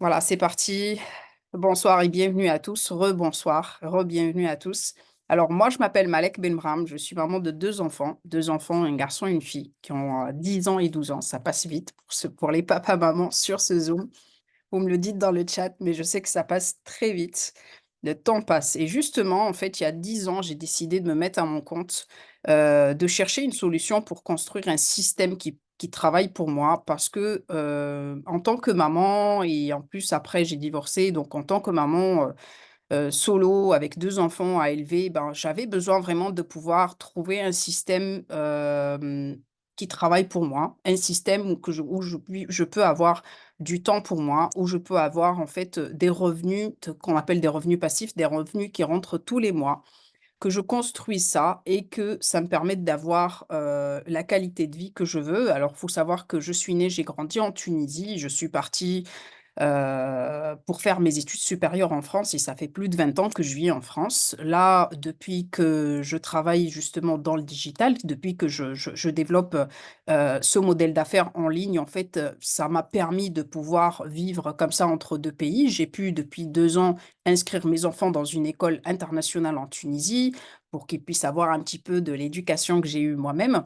Voilà, c'est parti. Bonsoir et bienvenue à tous. Rebonsoir, re-bienvenue à tous. Alors moi, je m'appelle Malek Benbram, je suis maman de 2 enfants, un garçon et une fille, qui ont 10 ans et 12 ans. Ça passe vite pour les papas-mamans sur ce Zoom. Vous me le dites dans le chat, mais je sais que ça passe très vite. Le temps passe. Et justement, en fait, il y a 10 ans, j'ai décidé de me mettre à mon compte, de chercher une solution pour construire un système qui travaille pour moi. Parce que, en tant que maman et en plus après j'ai divorcé, donc en tant que maman, solo avec 2 enfants à élever, ben, j'avais besoin vraiment de pouvoir trouver un système, qui travaille pour moi. Un système où je peux avoir du temps pour moi, où je peux avoir en fait, des revenus qu'on appelle des revenus passifs, des revenus qui rentrent tous les mois, que je construise ça et que ça me permette d'avoir, la qualité de vie que je veux. Alors, faut savoir que je suis née, j'ai grandi en Tunisie, je suis partie pour faire mes études supérieures en France et ça fait plus de 20 ans que je vis en France. Là, depuis que je travaille justement dans le digital, depuis que je développe, ce modèle d'affaires en ligne, en fait, ça m'a permis de pouvoir vivre comme ça entre 2 pays. J'ai pu, depuis 2 ans, inscrire mes enfants dans une école internationale en Tunisie pour qu'ils puissent avoir un petit peu de l'éducation que j'ai eue moi-même.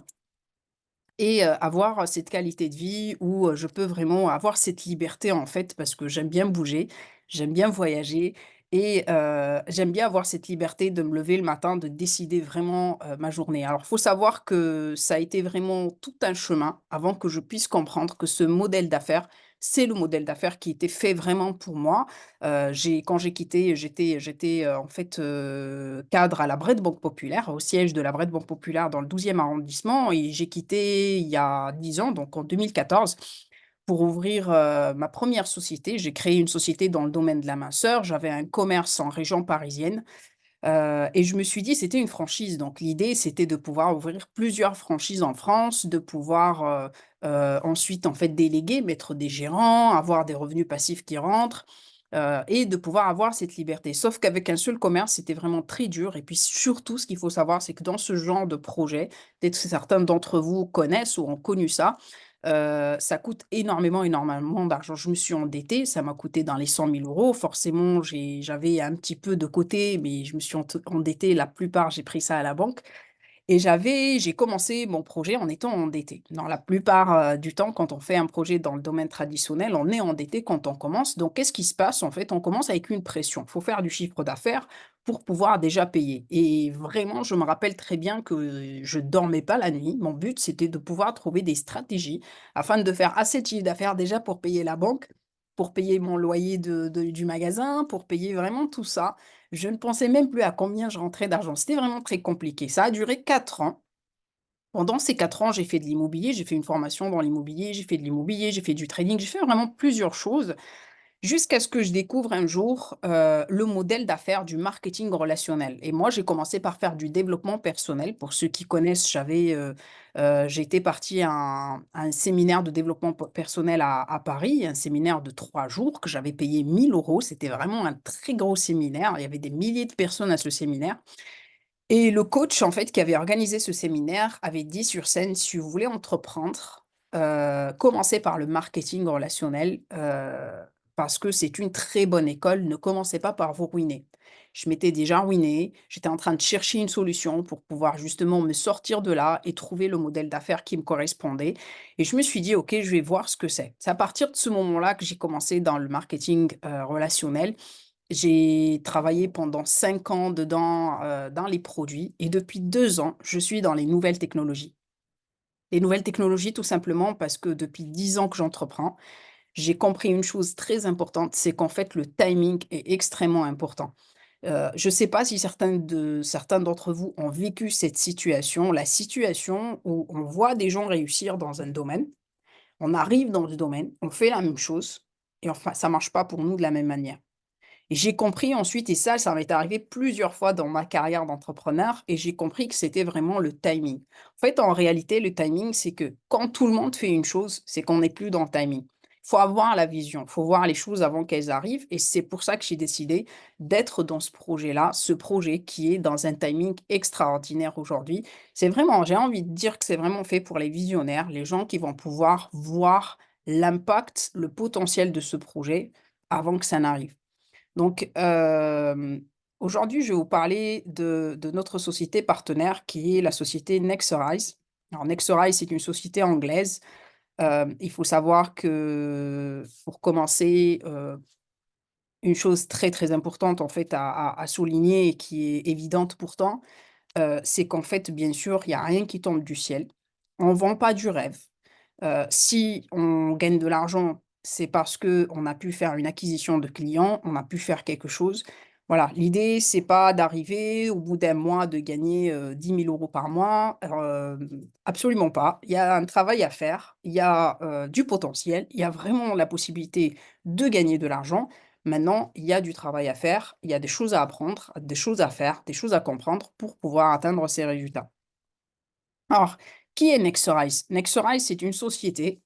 Et avoir cette qualité de vie où, je peux vraiment avoir cette liberté, en fait, parce que j'aime bien bouger, j'aime bien voyager et j'aime bien avoir cette liberté de me lever le matin, de décider vraiment, ma journée. Alors, faut savoir que ça a été vraiment tout un chemin avant que je puisse comprendre que ce modèle d'affaires, c'est le modèle d'affaires qui était fait vraiment pour moi. J'ai quand j'ai quitté, j'étais, en fait, cadre à la Bred Banque Populaire, au siège de la Bred Banque Populaire dans le 12e arrondissement et j'ai quitté il y a 10 ans, donc en 2014 pour ouvrir, ma première société. J'ai créé une société dans le domaine de la minceur. J'avais un commerce en région parisienne, et je me suis dit: «C'était une franchise», donc l'idée, c'était de pouvoir ouvrir plusieurs franchises en France, de pouvoir, ensuite, en fait, déléguer, mettre des gérants, avoir des revenus passifs qui rentrent, et de pouvoir avoir cette liberté. Sauf qu'avec un seul commerce, c'était vraiment très dur et puis surtout, ce qu'il faut savoir, c'est que dans ce genre de projet, peut-être que certains d'entre vous connaissent ou ont connu ça, ça coûte énormément, énormément d'argent. Je me suis endettée, ça m'a coûté dans les 100 000 €. Forcément, j'avais un petit peu de côté, mais je me suis endettée, la plupart, j'ai pris ça à la banque et j'ai commencé mon projet en étant endettée. Dans la plupart, du temps, quand on fait un projet dans le domaine traditionnel, on est endetté quand on commence. Donc qu'est-ce qui se passe? En fait, on commence avec une pression. Il faut faire du chiffre d'affaires pour pouvoir déjà payer et vraiment, je me rappelle très bien que je dormais pas la nuit. Mon but, c'était de pouvoir trouver des stratégies afin de faire assez de chiffre d'affaires déjà pour payer la banque, pour payer mon loyer du magasin, pour payer vraiment tout ça. Je ne pensais même plus à combien je rentrais d'argent. C'était vraiment très compliqué. Ça a duré 4 ans. Pendant ces 4 ans, j'ai fait de l'immobilier, j'ai fait une formation dans l'immobilier, j'ai fait de l'immobilier, j'ai fait du trading, j'ai fait vraiment plusieurs choses jusqu'à ce que je découvre un jour, le modèle d'affaires du marketing relationnel et moi, j'ai commencé par faire du développement personnel. Pour ceux qui connaissent, j'étais partie à un séminaire de développement personnel à Paris, un séminaire de 3 jours que j'avais payé 1 000 €. C'était vraiment un très gros séminaire. Il y avait des milliers de personnes à ce séminaire et le coach, en fait, qui avait organisé ce séminaire avait dit sur scène: «Si vous voulez entreprendre, commencez par le marketing relationnel, parce que c'est une très bonne école. Ne commencez pas par vous ruiner». Je m'étais déjà ruinée, j'étais en train de chercher une solution pour pouvoir justement me sortir de là et trouver le modèle d'affaires qui me correspondait et je me suis dit: «OK, je vais voir ce que c'est». C'est à partir de ce moment-là que j'ai commencé dans le marketing, relationnel. J'ai travaillé pendant 5 ans dedans, dans les produits et depuis 2 ans, je suis dans les nouvelles technologies. Les nouvelles technologies, tout simplement parce que depuis 10 ans que j'entreprends, j'ai compris une chose très importante, c'est qu'en fait, le timing est extrêmement important. Je ne sais pas si certains d'entre vous ont vécu cette situation, la situation où on voit des gens réussir dans un domaine, on arrive dans le domaine, on fait la même chose et enfin, ça marche pas pour nous de la même manière. Et j'ai compris ensuite et ça m'est arrivé plusieurs fois dans ma carrière d'entrepreneur et j'ai compris que c'était vraiment le timing. En fait, en réalité, le timing, c'est que quand tout le monde fait une chose, c'est qu'on n'est plus dans le timing. Il faut avoir la vision, il faut voir les choses avant qu'elles arrivent et c'est pour ça que j'ai décidé d'être dans ce projet-là, ce projet qui est dans un timing extraordinaire aujourd'hui. C'est vraiment j'ai envie de dire que c'est vraiment fait pour les visionnaires, les gens qui vont pouvoir voir l'impact, le potentiel de ce projet avant que ça n'arrive. Donc, aujourd'hui, je vais vous parler de notre société partenaire qui est la société Nexorize. Alors Nexorize, c'est une société anglaise. Il faut savoir que, pour commencer, une chose très, très importante en fait à souligner et qui est évidente pourtant, c'est qu'en fait, bien sûr, il y a rien qui tombe du ciel. On vend pas du rêve. Si on gagne de l'argent, c'est parce que on a pu faire une acquisition de clients, on a pu faire quelque chose. Voilà, l'idée, c'est pas d'arriver au bout d'un mois de gagner, 10 000 € par mois, absolument pas. Il y a un travail à faire, il y a, du potentiel, il y a vraiment la possibilité de gagner de l'argent. Maintenant, il y a du travail à faire, il y a des choses à apprendre, des choses à faire, des choses à comprendre pour pouvoir atteindre ces résultats. Alors, qui est Nexorize? Nexorize, c'est une société,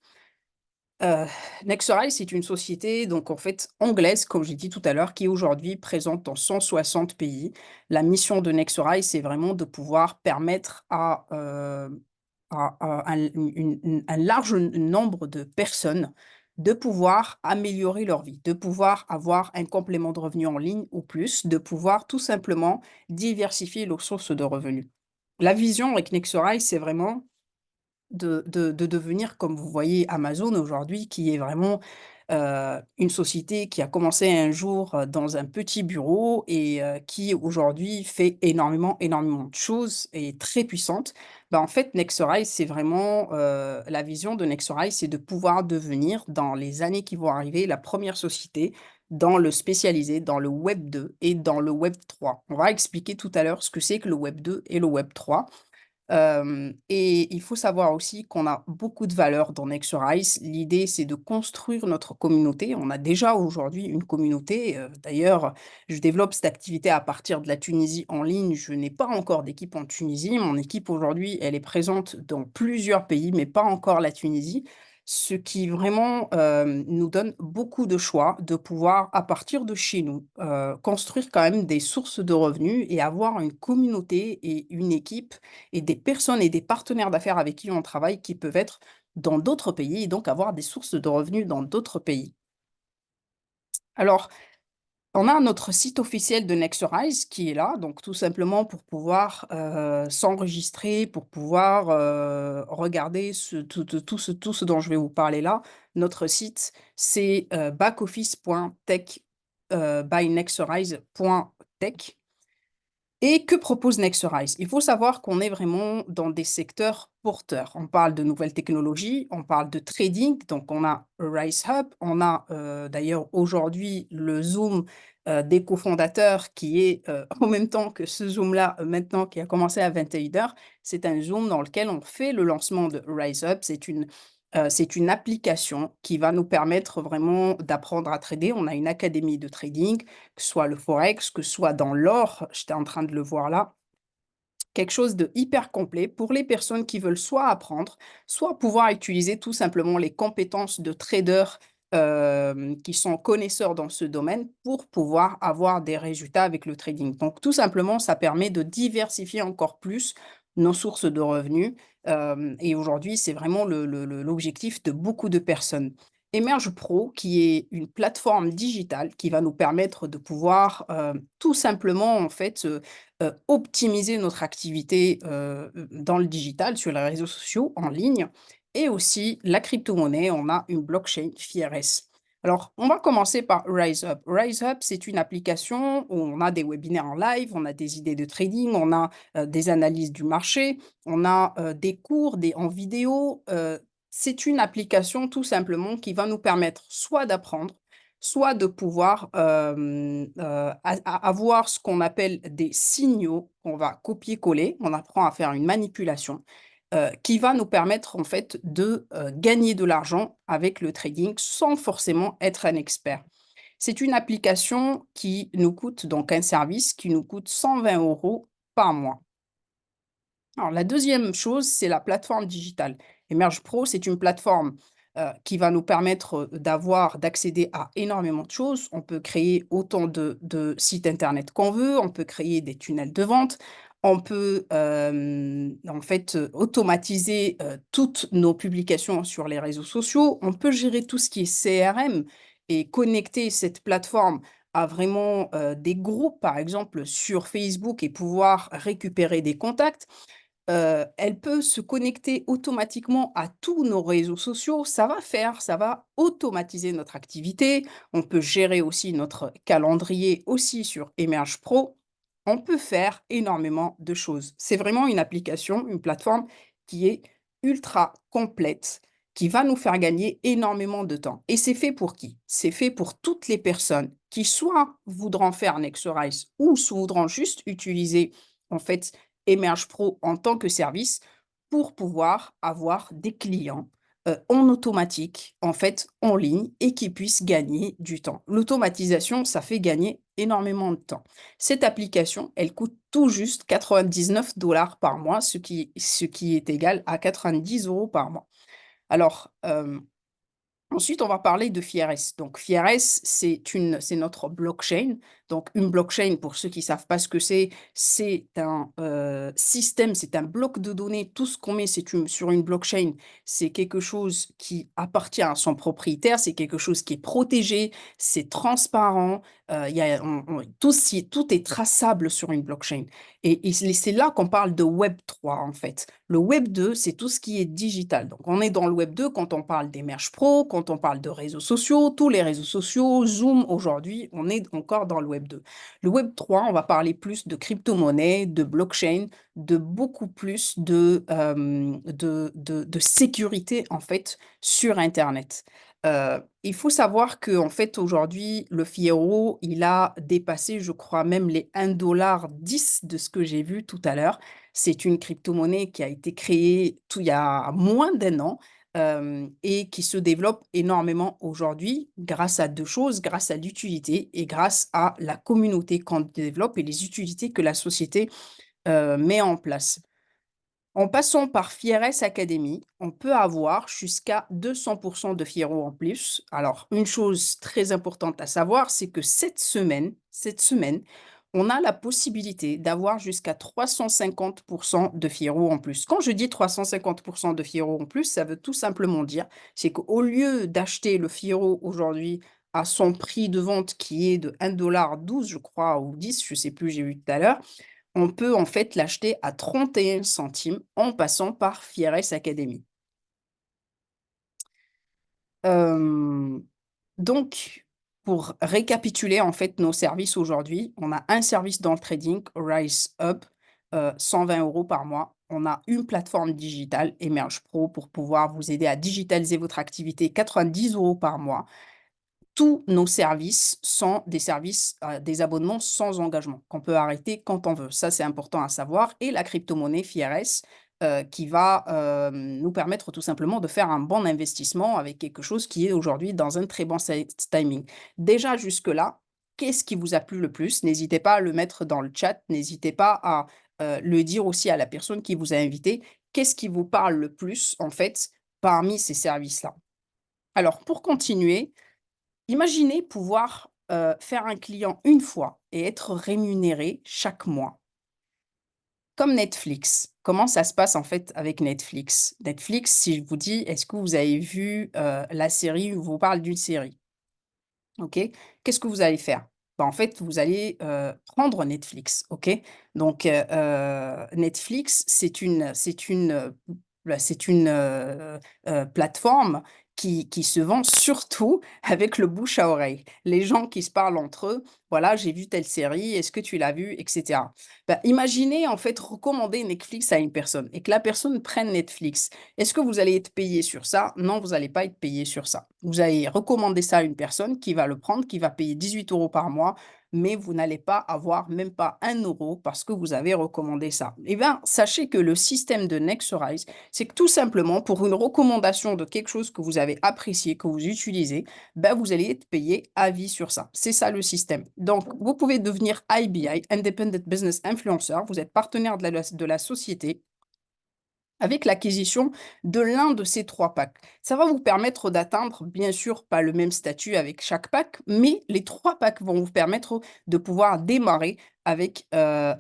heu, Nexorize, c'est une société donc en fait anglaise, comme j'ai dit tout à l'heure, qui est aujourd'hui présente dans 160 pays. La mission de Nexorize, c'est vraiment de pouvoir permettre à un large nombre de personnes de pouvoir améliorer leur vie, de pouvoir avoir un complément de revenu en ligne ou plus, de pouvoir tout simplement diversifier leurs sources de revenus. La vision avec Nexorize, c'est vraiment de devenir comme vous voyez Amazon aujourd'hui qui est vraiment, une société qui a commencé un jour, dans un petit bureau et qui aujourd'hui fait énormément, énormément de choses et est très puissante. Bah, en fait Nexorize c'est vraiment, la vision de Nexorize c'est de pouvoir devenir dans les années qui vont arriver la première société dans le spécialisé, dans le web 2 et dans le web 3. On va expliquer tout à l'heure ce que c'est que le web 2 et le web 3. Et il faut savoir aussi qu'on a beaucoup de valeurs dans Nexorize. L'idée, c'est de construire notre communauté. On a déjà aujourd'hui une communauté. D'ailleurs, je développe cette activité à partir de la Tunisie en ligne. Je n'ai pas encore d'équipe en Tunisie. Mon équipe aujourd'hui, elle est présente dans plusieurs pays, mais pas encore la Tunisie. Ce qui vraiment nous donne beaucoup de choix de pouvoir, à partir de chez nous, construire quand même des sources de revenus et avoir une communauté et une équipe et des personnes et des partenaires d'affaires avec qui on travaille qui peuvent être dans d'autres pays et donc avoir des sources de revenus dans d'autres pays. Alors, on a notre site officiel de Nexorize qui est là, donc tout simplement pour pouvoir, s'enregistrer, pour pouvoir, regarder tout ce dont je vais vous parler là. Notre site, c'est, backoffice.tech, by nexorize.tech. Et que propose Nexorize? Il faut savoir qu'on est vraiment dans des secteurs porteurs. On parle de nouvelles technologies, on parle de trading, donc on a Rise Hub, on a d'ailleurs aujourd'hui le Zoom des cofondateurs qui est en même temps que ce Zoom-là maintenant qui a commencé à 21 h. C'est un Zoom dans lequel on fait le lancement de Rise Hub. C'est une application qui va nous permettre vraiment d'apprendre à trader. On a une académie de trading, que ce soit le forex, que ce soit dans l'or, j'étais en train de le voir là. Quelque chose de hyper complet pour les personnes qui veulent soit apprendre, soit pouvoir utiliser tout simplement les compétences de traders, qui sont connaisseurs dans ce domaine pour pouvoir avoir des résultats avec le trading. Donc tout simplement, ça permet de diversifier encore plus nos sources de revenus, et aujourd'hui, c'est vraiment l'objectif de beaucoup de personnes. Emerge Pro, qui est une plateforme digitale qui va nous permettre de pouvoir, tout simplement en fait, optimiser notre activité, dans le digital, sur les réseaux sociaux, en ligne et aussi la crypto-monnaie, on a une blockchain FIRS. Alors, on va commencer par RiseUp. RiseUp, c'est une application où on a des webinaires en live, on a des idées de trading, on a, des analyses du marché, on a, des cours en vidéo. C'est une application tout simplement qui va nous permettre soit d'apprendre, soit de pouvoir, avoir ce qu'on appelle des signaux qu'on va copier-coller. On apprend à faire une manipulation, qui va nous permettre en fait de, gagner de l'argent avec le trading sans forcément être un expert. C'est une application qui nous coûte donc un service qui nous coûte 120 € par mois. Alors la deuxième chose, c'est la plateforme digitale. Emerge Pro, c'est une plateforme, qui va nous permettre, d'accéder à énormément de choses. On peut créer autant de sites internet qu'on veut, on peut créer des tunnels de vente, on peut, en fait, automatiser, toutes nos publications sur les réseaux sociaux. On peut gérer tout ce qui est CRM et connecter cette plateforme à vraiment des groupes, par exemple sur Facebook, et pouvoir récupérer des contacts, elle peut se connecter automatiquement à tous nos réseaux sociaux. Ça va automatiser notre activité. On peut gérer aussi notre calendrier aussi sur Emerge Pro. On peut faire énormément de choses. C'est vraiment une application, une plateforme qui est ultra complète, qui va nous faire gagner énormément de temps. Et c'est fait pour qui? C'est fait pour toutes les personnes qui soit voudront faire Nexorize ou voudront juste utiliser en fait Emerge Pro en tant que service pour pouvoir avoir des clients en automatique, en fait, en ligne et qui puissent gagner du temps. L'automatisation, ça fait gagner énormément de temps. Cette application, elle coûte tout juste 99 $ par mois, ce qui est égal à 90 € par mois. Alors, ensuite, on va parler de FIRS. Donc, FIRS, c'est notre blockchain. Donc, une blockchain, pour ceux qui ne savent pas ce que c'est un système, c'est un bloc de données. Tout ce qu'on met sur une blockchain, c'est quelque chose qui appartient à son propriétaire, c'est quelque chose qui est protégé, c'est transparent, il y a, tout est traçable sur une blockchain. Et c'est là qu'on parle de Web 3, en fait. Le Web 2, c'est tout ce qui est digital. Donc, on est dans le Web 2 quand on parle d'Emerge Pro, quand on parle de réseaux sociaux, tous les réseaux sociaux, Zoom aujourd'hui, on est encore dans le Web 2. Le Web 3, on va parler plus de crypto-monnaie, de blockchain, de beaucoup plus de sécurité, en fait, sur Internet. Il faut savoir que en fait, aujourd'hui, le Fiero, il a dépassé, je crois, même les 1,10 $ de ce que j'ai vu tout à l'heure. C'est une crypto-monnaie qui a été créée il y a moins d'un an, et qui se développe énormément aujourd'hui grâce à 2 choses, grâce à l'utilité et grâce à la communauté qu'on développe et les utilités que la société, met en place. En passant par Fierès Academy, on peut avoir jusqu'à 200% de Fiero en plus. Alors, une chose très importante à savoir, c'est que cette semaine, on a la possibilité d'avoir jusqu'à 350% de Fiero en plus. Quand je dis 350% de Fiero en plus, ça veut tout simplement dire, c'est qu'au lieu d'acheter le Fiero aujourd'hui à son prix de vente qui est de 1,12 $, je crois, ou 10, je ne sais plus, j'ai vu tout à l'heure, on peut en fait l'acheter à 31 centimes en passant par Fierès Academy. Hem, donc, pour récapituler en fait nos services aujourd'hui, on a un service dans le trading, Rise Up, 120 € par mois. On a une plateforme digitale, Emerge Pro, pour pouvoir vous aider à digitaliser votre activité, 90 € par mois. Tous nos services sont des services, des abonnements sans engagement, qu'on peut arrêter quand on veut. Ça, c'est important à savoir, et la crypto-monnaie FIRS, qui va, nous permettre tout simplement de faire un bon investissement avec quelque chose qui est aujourd'hui dans un très bon timing. Déjà jusque-là, qu'est-ce qui vous a plu le plus? N'hésitez pas à le mettre dans le chat, n'hésitez pas à, le dire aussi à la personne qui vous a invité. Qu'est-ce qui vous parle le plus, en fait, parmi ces services-là? Alors pour continuer, imaginez pouvoir, faire un client une fois et être rémunéré chaque mois, comme Netflix. Comment ça se passe en fait avec Netflix? Netflix, si je vous dis, est-ce que vous avez vu, la série, ou vous parle d'une série, OK? Qu'est-ce que vous allez faire? Bah, en fait, vous allez, prendre Netflix, OK? Donc, Netflix, c'est une, plateforme qui se vend surtout avec le bouche à oreille. Les gens qui se parlent entre eux: «Voilà, j'ai vu telle série, est-ce que tu l'as vue?» et cetera. Bah, imaginez en fait recommander Netflix à une personne et que la personne prenne Netflix. Est-ce que vous allez être payé sur ça? Non, vous allez pas être payé sur ça. Vous allez recommander ça à une personne qui va le prendre, qui va payer 18 € par mois, mais vous n'allez pas avoir même pas 1 € parce que vous avez recommandé ça. Eh bien, sachez que le système de Nexorize, c'est que tout simplement pour une recommandation de quelque chose que vous avez apprécié, que vous utilisez, ben, vous allez être payé à vie sur ça. C'est ça le système. Donc, vous pouvez devenir IBI, Independent Business Influencer. Vous êtes partenaire de la société avec l'acquisition de l'un de ces 3 packs. Ça va vous permettre d'atteindre, bien sûr, pas le même statut avec chaque pack, mais les 3 packs vont vous permettre de pouvoir démarrer avec,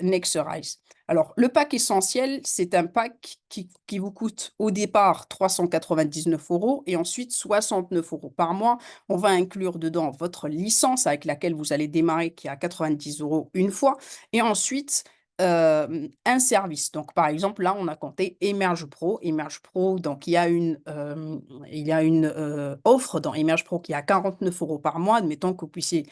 Nexorize. Alors, le pack essentiel, c'est un pack qui vous coûte au départ 399 euros et ensuite 69 euros par mois. On va inclure dedans votre licence avec laquelle vous allez démarrer, qui est à 90 euros une fois. Et ensuite, un service. Donc, par exemple, là, on a compté Emerge Pro. Emerge Pro, donc il y a une offre dans Emerge Pro qui est à 49 euros par mois. Admettons que vous puissiez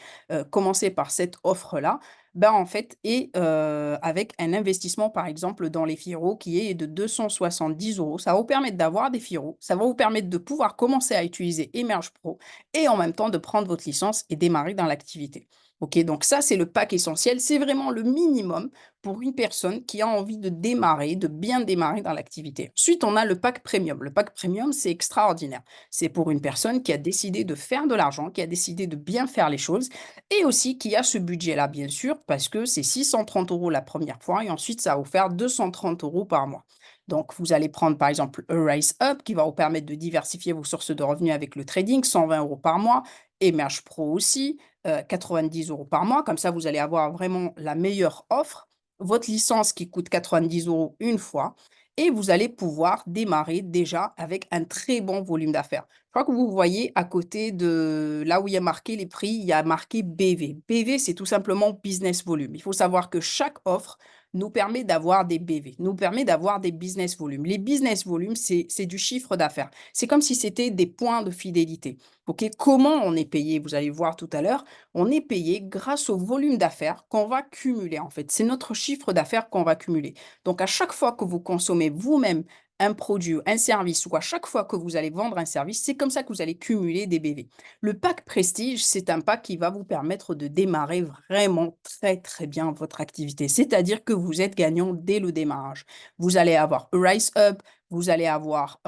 commencer par cette offre-là. Ben, en fait, et avec un investissement, par exemple, dans les FIRO qui est de 270 euros. Ça va vous permettre d'avoir des FIRO. Ça va vous permettre de pouvoir commencer à utiliser Emerge Pro et en même temps de prendre votre licence et démarrer dans l'activité. OK, donc ça, c'est le pack essentiel. C'est vraiment le minimum pour une personne qui a envie de démarrer, de bien démarrer dans l'activité. Ensuite, on a le pack premium. Le pack premium, c'est extraordinaire. C'est pour une personne qui a décidé de faire de l'argent, qui a décidé de bien faire les choses et aussi qui a ce budget-là, bien sûr, parce que c'est 630 euros la première fois et ensuite, ça va vous faire 230 euros par mois. Donc, vous allez prendre par exemple Rise Up qui va vous permettre de diversifier vos sources de revenus avec le trading, 120 euros par mois. Emerge Pro aussi, 90 euros par mois. Comme ça, vous allez avoir vraiment la meilleure offre. Votre licence qui coûte 90 euros une fois. Et vous allez pouvoir démarrer déjà avec un très bon volume d'affaires. Je crois que vous voyez à côté de là où il y a marqué les prix, il y a marqué BV. BV, c'est tout simplement business volume. Il faut savoir que chaque offre nous permet d'avoir des BV, nous permet d'avoir des business volumes. Les business volumes, c'est du chiffre d'affaires. C'est comme si c'était des points de fidélité. OK? Comment on est payé? Vous allez voir tout à l'heure. On est payé grâce au volume d'affaires qu'on va cumuler, en fait. C'est notre chiffre d'affaires qu'on va cumuler. Donc, à chaque fois que vous consommez vous-même un produit, un service, ou à chaque fois que vous allez vendre un service, c'est comme ça que vous allez cumuler des BV. Le pack Prestige, c'est un pack qui va vous permettre de démarrer vraiment très, très bien votre activité. C'est-à-dire que vous êtes gagnant dès le démarrage. Vous allez avoir Rise Up, vous allez avoir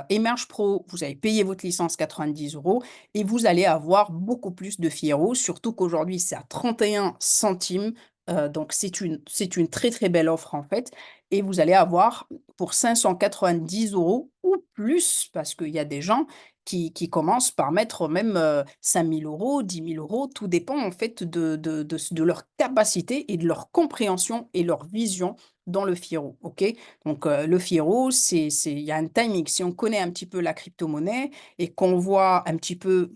Emerge Pro, vous allez payer votre licence 90 euros et vous allez avoir beaucoup plus de FIRO, surtout qu'aujourd'hui, c'est à 31 centimes. Donc, c'est une très, très belle offre en fait. Et vous allez avoir pour 590 euros ou plus, parce qu'il y a des gens qui commencent par mettre même 5 000 euros, 10 000 euros. Tout dépend en fait de leur capacité et de leur compréhension et leur vision dans le FIRO. OK? Donc, le FIRO, il y a un timing. Si on connaît un petit peu la crypto-monnaie et qu'on voit un petit peu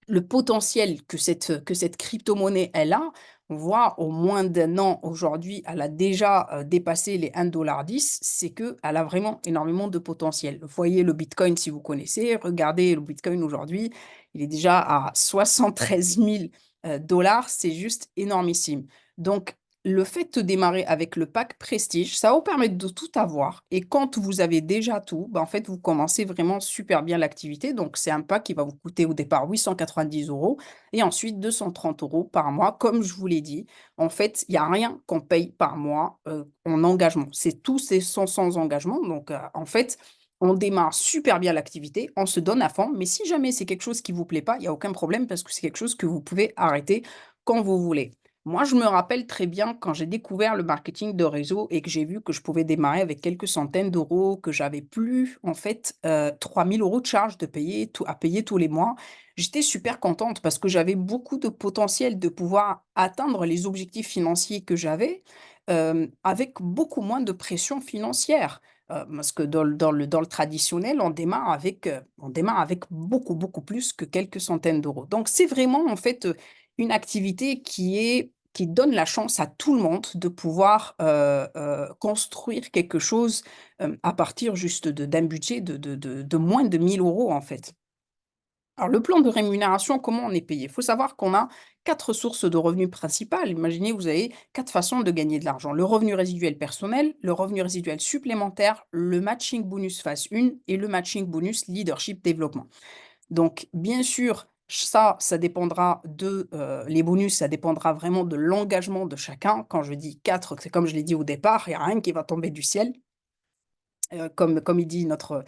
le potentiel que cette crypto-monnaie, elle a, on voit au moins d'un an aujourd'hui, elle a déjà dépassé les 1,10 $. C'est qu'elle a vraiment énormément de potentiel. Voyez le Bitcoin si vous connaissez. Regardez le Bitcoin aujourd'hui, il est déjà à 73 000 dollars. C'est juste énormissime. Donc, le fait de démarrer avec le pack Prestige, ça va vous permettre de tout avoir. Et quand vous avez déjà tout, ben en fait, vous commencez vraiment super bien l'activité. Donc, c'est un pack qui va vous coûter au départ 890 euros et ensuite 230 euros par mois. Comme je vous l'ai dit, en fait, il n'y a rien qu'on paye par mois en engagement. C'est tout, c'est sans engagement. Donc, en fait, on démarre super bien l'activité, on se donne à fond. Mais si jamais c'est quelque chose qui ne vous plaît pas, il n'y a aucun problème parce que c'est quelque chose que vous pouvez arrêter quand vous voulez. Moi, je me rappelle très bien quand j'ai découvert le marketing de réseau et que j'ai vu que je pouvais démarrer avec quelques centaines d'euros, que j'avais plus en fait 3 000 euros de charges à payer tous les mois. J'étais super contente parce que j'avais beaucoup de potentiel de pouvoir atteindre les objectifs financiers que j'avais avec beaucoup moins de pression financière. Parce que dans le traditionnel, on démarre avec beaucoup, beaucoup plus que quelques centaines d'euros. Donc, c'est vraiment en fait une activité qui donne la chance à tout le monde de pouvoir construire quelque chose à partir juste d'un budget de moins de 1 000 euros en fait. Alors, le plan de rémunération, comment on est payé? Il faut savoir qu'on a 4 sources de revenus principales. Imaginez, vous avez 4 façons de gagner de l'argent. Le revenu résiduel personnel, le revenu résiduel supplémentaire, le matching bonus phase 1 et le matching bonus leadership développement. Donc, bien sûr, ça dépendra les bonus, ça dépendra vraiment de l'engagement de chacun. Quand je dis 4, c'est comme je l'ai dit au départ, il n'y a rien qui va tomber du ciel. Comme il dit notre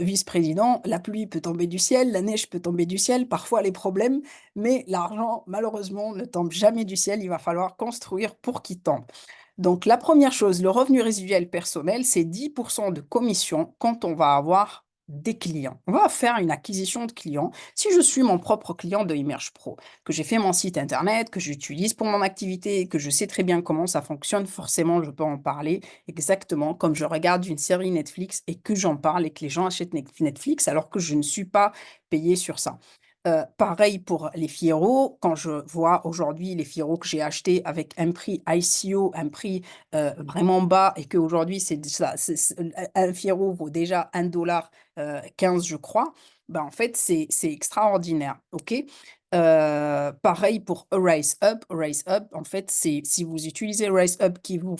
vice-président, la pluie peut tomber du ciel, la neige peut tomber du ciel, parfois les problèmes, mais l'argent, malheureusement, ne tombe jamais du ciel. Il va falloir construire pour qu'il tombe. Donc, la première chose, le revenu résiduel personnel, c'est 10% de commission quand on va avoir des clients. On va faire une acquisition de clients. Si je suis mon propre client de Emerge Pro, que j'ai fait mon site internet, que j'utilise pour mon activité, que je sais très bien comment ça fonctionne, forcément, je peux en parler exactement comme je regarde une série Netflix et que j'en parle et que les gens achètent Netflix alors que je ne suis pas payé sur ça. Pareil pour les Fiero, quand je vois aujourd'hui les Fiero que j'ai achetés avec un prix ICO, un prix, vraiment bas et qu'aujourd'hui c'est ça c'est un Fiero vaut déjà 1 $15 je crois, ben, en fait c'est extraordinaire, OK? Pareil pour Rise Up. Rise Up, en fait, c'est si vous utilisez Rise Up que vous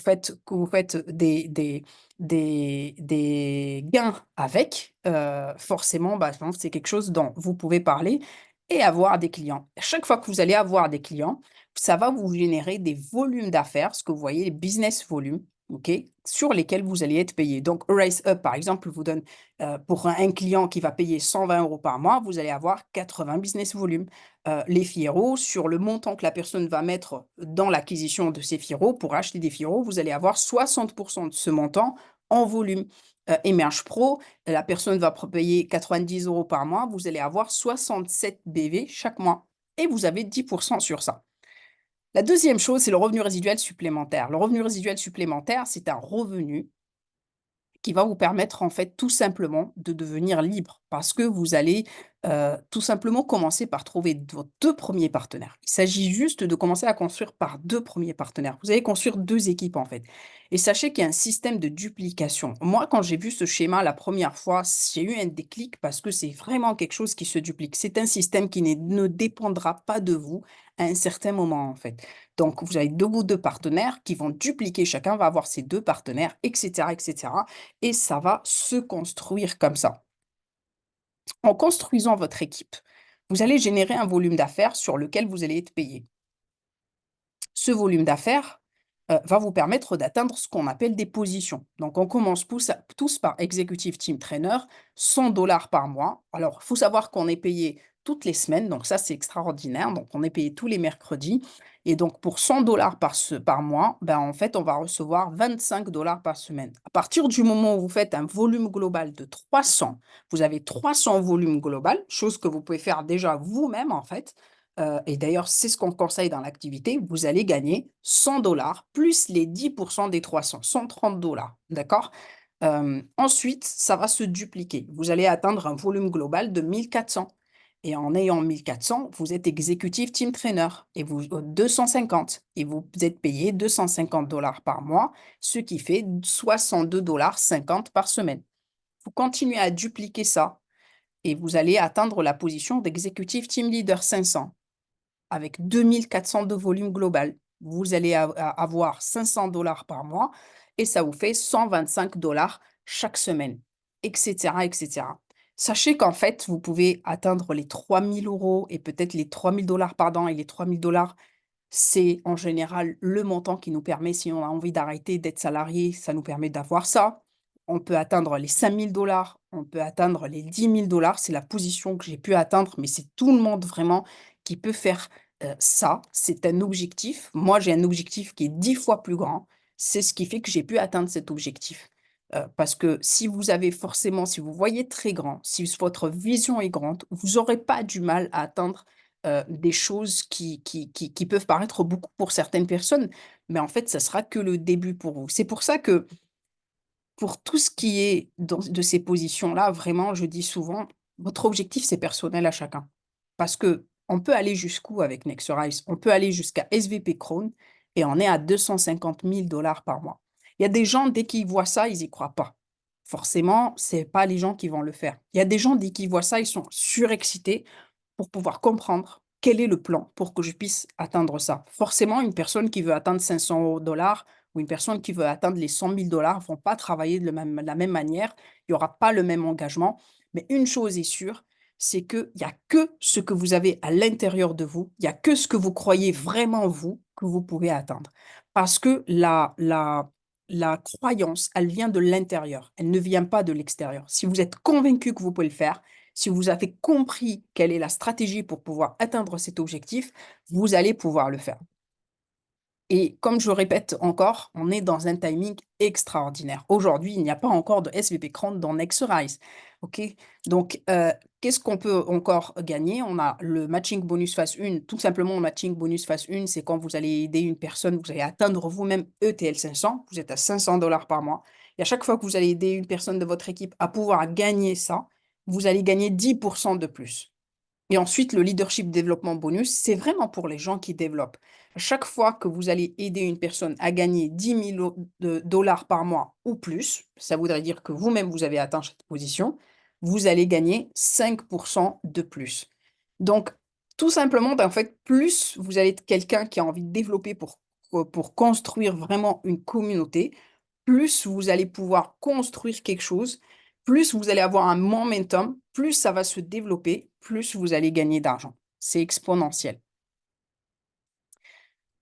faites des gains avec, forcément, bah, je pense que c'est quelque chose dont vous pouvez parler et avoir des clients. À chaque fois que vous allez avoir des clients, ça va vous générer des volumes d'affaires, ce que vous voyez, les business volumes, OK? Sur lesquels vous allez être payé. Donc Rise Up, par exemple, vous donne, pour un client qui va payer 120 € par mois, vous allez avoir 80 business volumes. Les Fiero, sur le montant que la personne va mettre dans l'acquisition de ces Fiero, pour acheter des Fiero, vous allez avoir 60 de ce montant en volume. Emerge Pro, la personne va payer 90 € par mois, vous allez avoir 67 BV chaque mois et vous avez 10 sur ça. La deuxième chose, c'est le revenu résiduel supplémentaire. Le revenu résiduel supplémentaire, c'est un revenu qui va vous permettre, en fait, tout simplement de devenir libre parce que vous allez, tout simplement commencer par trouver vos 2 premiers partenaires. Il s'agit juste de commencer à construire par 2 premiers partenaires. Vous allez construire 2 équipes, en fait et sachez qu'il y a un système de duplication. Moi, quand j'ai vu ce schéma la première fois, j'ai eu un déclic parce que c'est vraiment quelque chose qui se duplique. C'est un système qui ne dépendra pas de vous à un certain moment, en fait. Donc vous avez 2 ou 2 partenaires qui vont dupliquer, chacun va avoir ses 2 partenaires et cetera et ça va se construire comme ça. En construisant votre équipe, vous allez générer un volume d'affaires sur lequel vous allez être payé. Ce volume d'affaires, va vous permettre d'atteindre ce qu'on appelle des positions. Donc on commence tous par Executive Team Trainer, 100 par mois. Alors, il faut savoir qu'on est payé toutes les semaines, donc ça, c'est extraordinaire. Donc on est payé tous les mercredis et donc pour 100 par mois, ben, en fait, on va recevoir 25 par semaine. À partir du moment où vous faites un volume global de 300, vous avez 300 volumes global, chose que vous pouvez faire déjà vous-même, en fait. Et d'ailleurs, c'est ce qu'on conseille dans l'activité. Vous allez gagner 100 plus les 10 des 300, 130 d'accord? Ensuite, ça va se dupliquer. Vous allez atteindre un volume global de 1 400 et en ayant 1 400, vous êtes executive team trainer et vous 250 et vous êtes payé 250 par mois, ce qui fait 62,50 par semaine. Vous continuez à dupliquer ça et vous allez atteindre la position d'executive team leader 500 avec 2 400 de volume global. Vous allez avoir 500 par mois et ça vous fait 125 chaque semaine, etc., etc. Sachez qu'en fait, vous pouvez atteindre les 3 000 € et peut-être les 3 000 pardon, et les 3 000 c'est en général le montant qui nous permet, si on a envie d'arrêter d'être salarié, ça nous permet d'avoir ça. On peut atteindre les 5 000 on peut atteindre les 10 000 c'est la position que j'ai pu atteindre, mais c'est tout le monde vraiment qui peut faire, ça. C'est un objectif. Moi, j'ai un objectif qui est 10 fois plus grand. C'est ce qui fait que j'ai pu atteindre cet objectif. Parce que si vous avez forcément si vous voyez très grand, si votre vision est grande, vous aurez pas du mal à atteindre des choses qui peuvent paraître beaucoup pour certaines personnes, mais en fait, ça sera que le début pour vous. C'est pour ça que, pour tout ce qui est de ces positions-là, vraiment, je dis souvent, votre objectif, c'est personnel à chacun. Parce que on peut aller jusqu'où avec Nexterize? On peut aller jusqu'à SVP Crown et on est à 250 000 par mois. Il y a des gens, dès qu'ils voient ça, ils y croient pas. Forcément, c'est pas les gens qui vont le faire. Il y a des gens, dès qu'ils voient ça, ils sont surexcités pour pouvoir comprendre quel est le plan pour que je puisse atteindre ça. Forcément, une personne qui veut atteindre 500 dollars ou une personne qui veut atteindre les 100 000 vont pas travailler de la même manière. Il y aura pas le même engagement. Mais une chose est sûre, c'est qu'il y a que ce que vous avez à l'intérieur de vous, il y a que ce que vous croyez vraiment vous que vous pouvez atteindre. Parce que la croyance, elle vient de l'intérieur, elle ne vient pas de l'extérieur. Si vous êtes convaincu que vous pouvez le faire, si vous avez compris quelle est la stratégie pour pouvoir atteindre cet objectif, vous allez pouvoir le faire. Et comme je répète encore, on est dans un timing extraordinaire. Aujourd'hui, il n'y a pas encore de SVP Cron dans Nexterize. OK? Donc, qu'est-ce qu'on peut encore gagner? On a le matching bonus phase 1. Tout simplement, le matching bonus phase 1, c'est quand vous allez aider une personne, vous allez atteindre vous-même ETL 500. Vous êtes à 500 dollars par mois. Et à chaque fois que vous allez aider une personne de votre équipe à pouvoir gagner ça, vous allez gagner 10% de plus. Et ensuite, le leadership développement bonus, c'est vraiment pour les gens qui développent. À chaque fois que vous allez aider une personne à gagner 10 000 dollars par mois ou plus, ça voudrait dire que vous-même, vous avez atteint cette position, vous allez gagner 5% de plus. Donc, tout simplement, en fait, plus vous allez être quelqu'un qui a envie de développer pour construire vraiment une communauté, plus vous allez pouvoir construire quelque chose, plus vous allez avoir un momentum, plus ça va se développer, plus vous allez gagner d'argent. C'est exponentiel.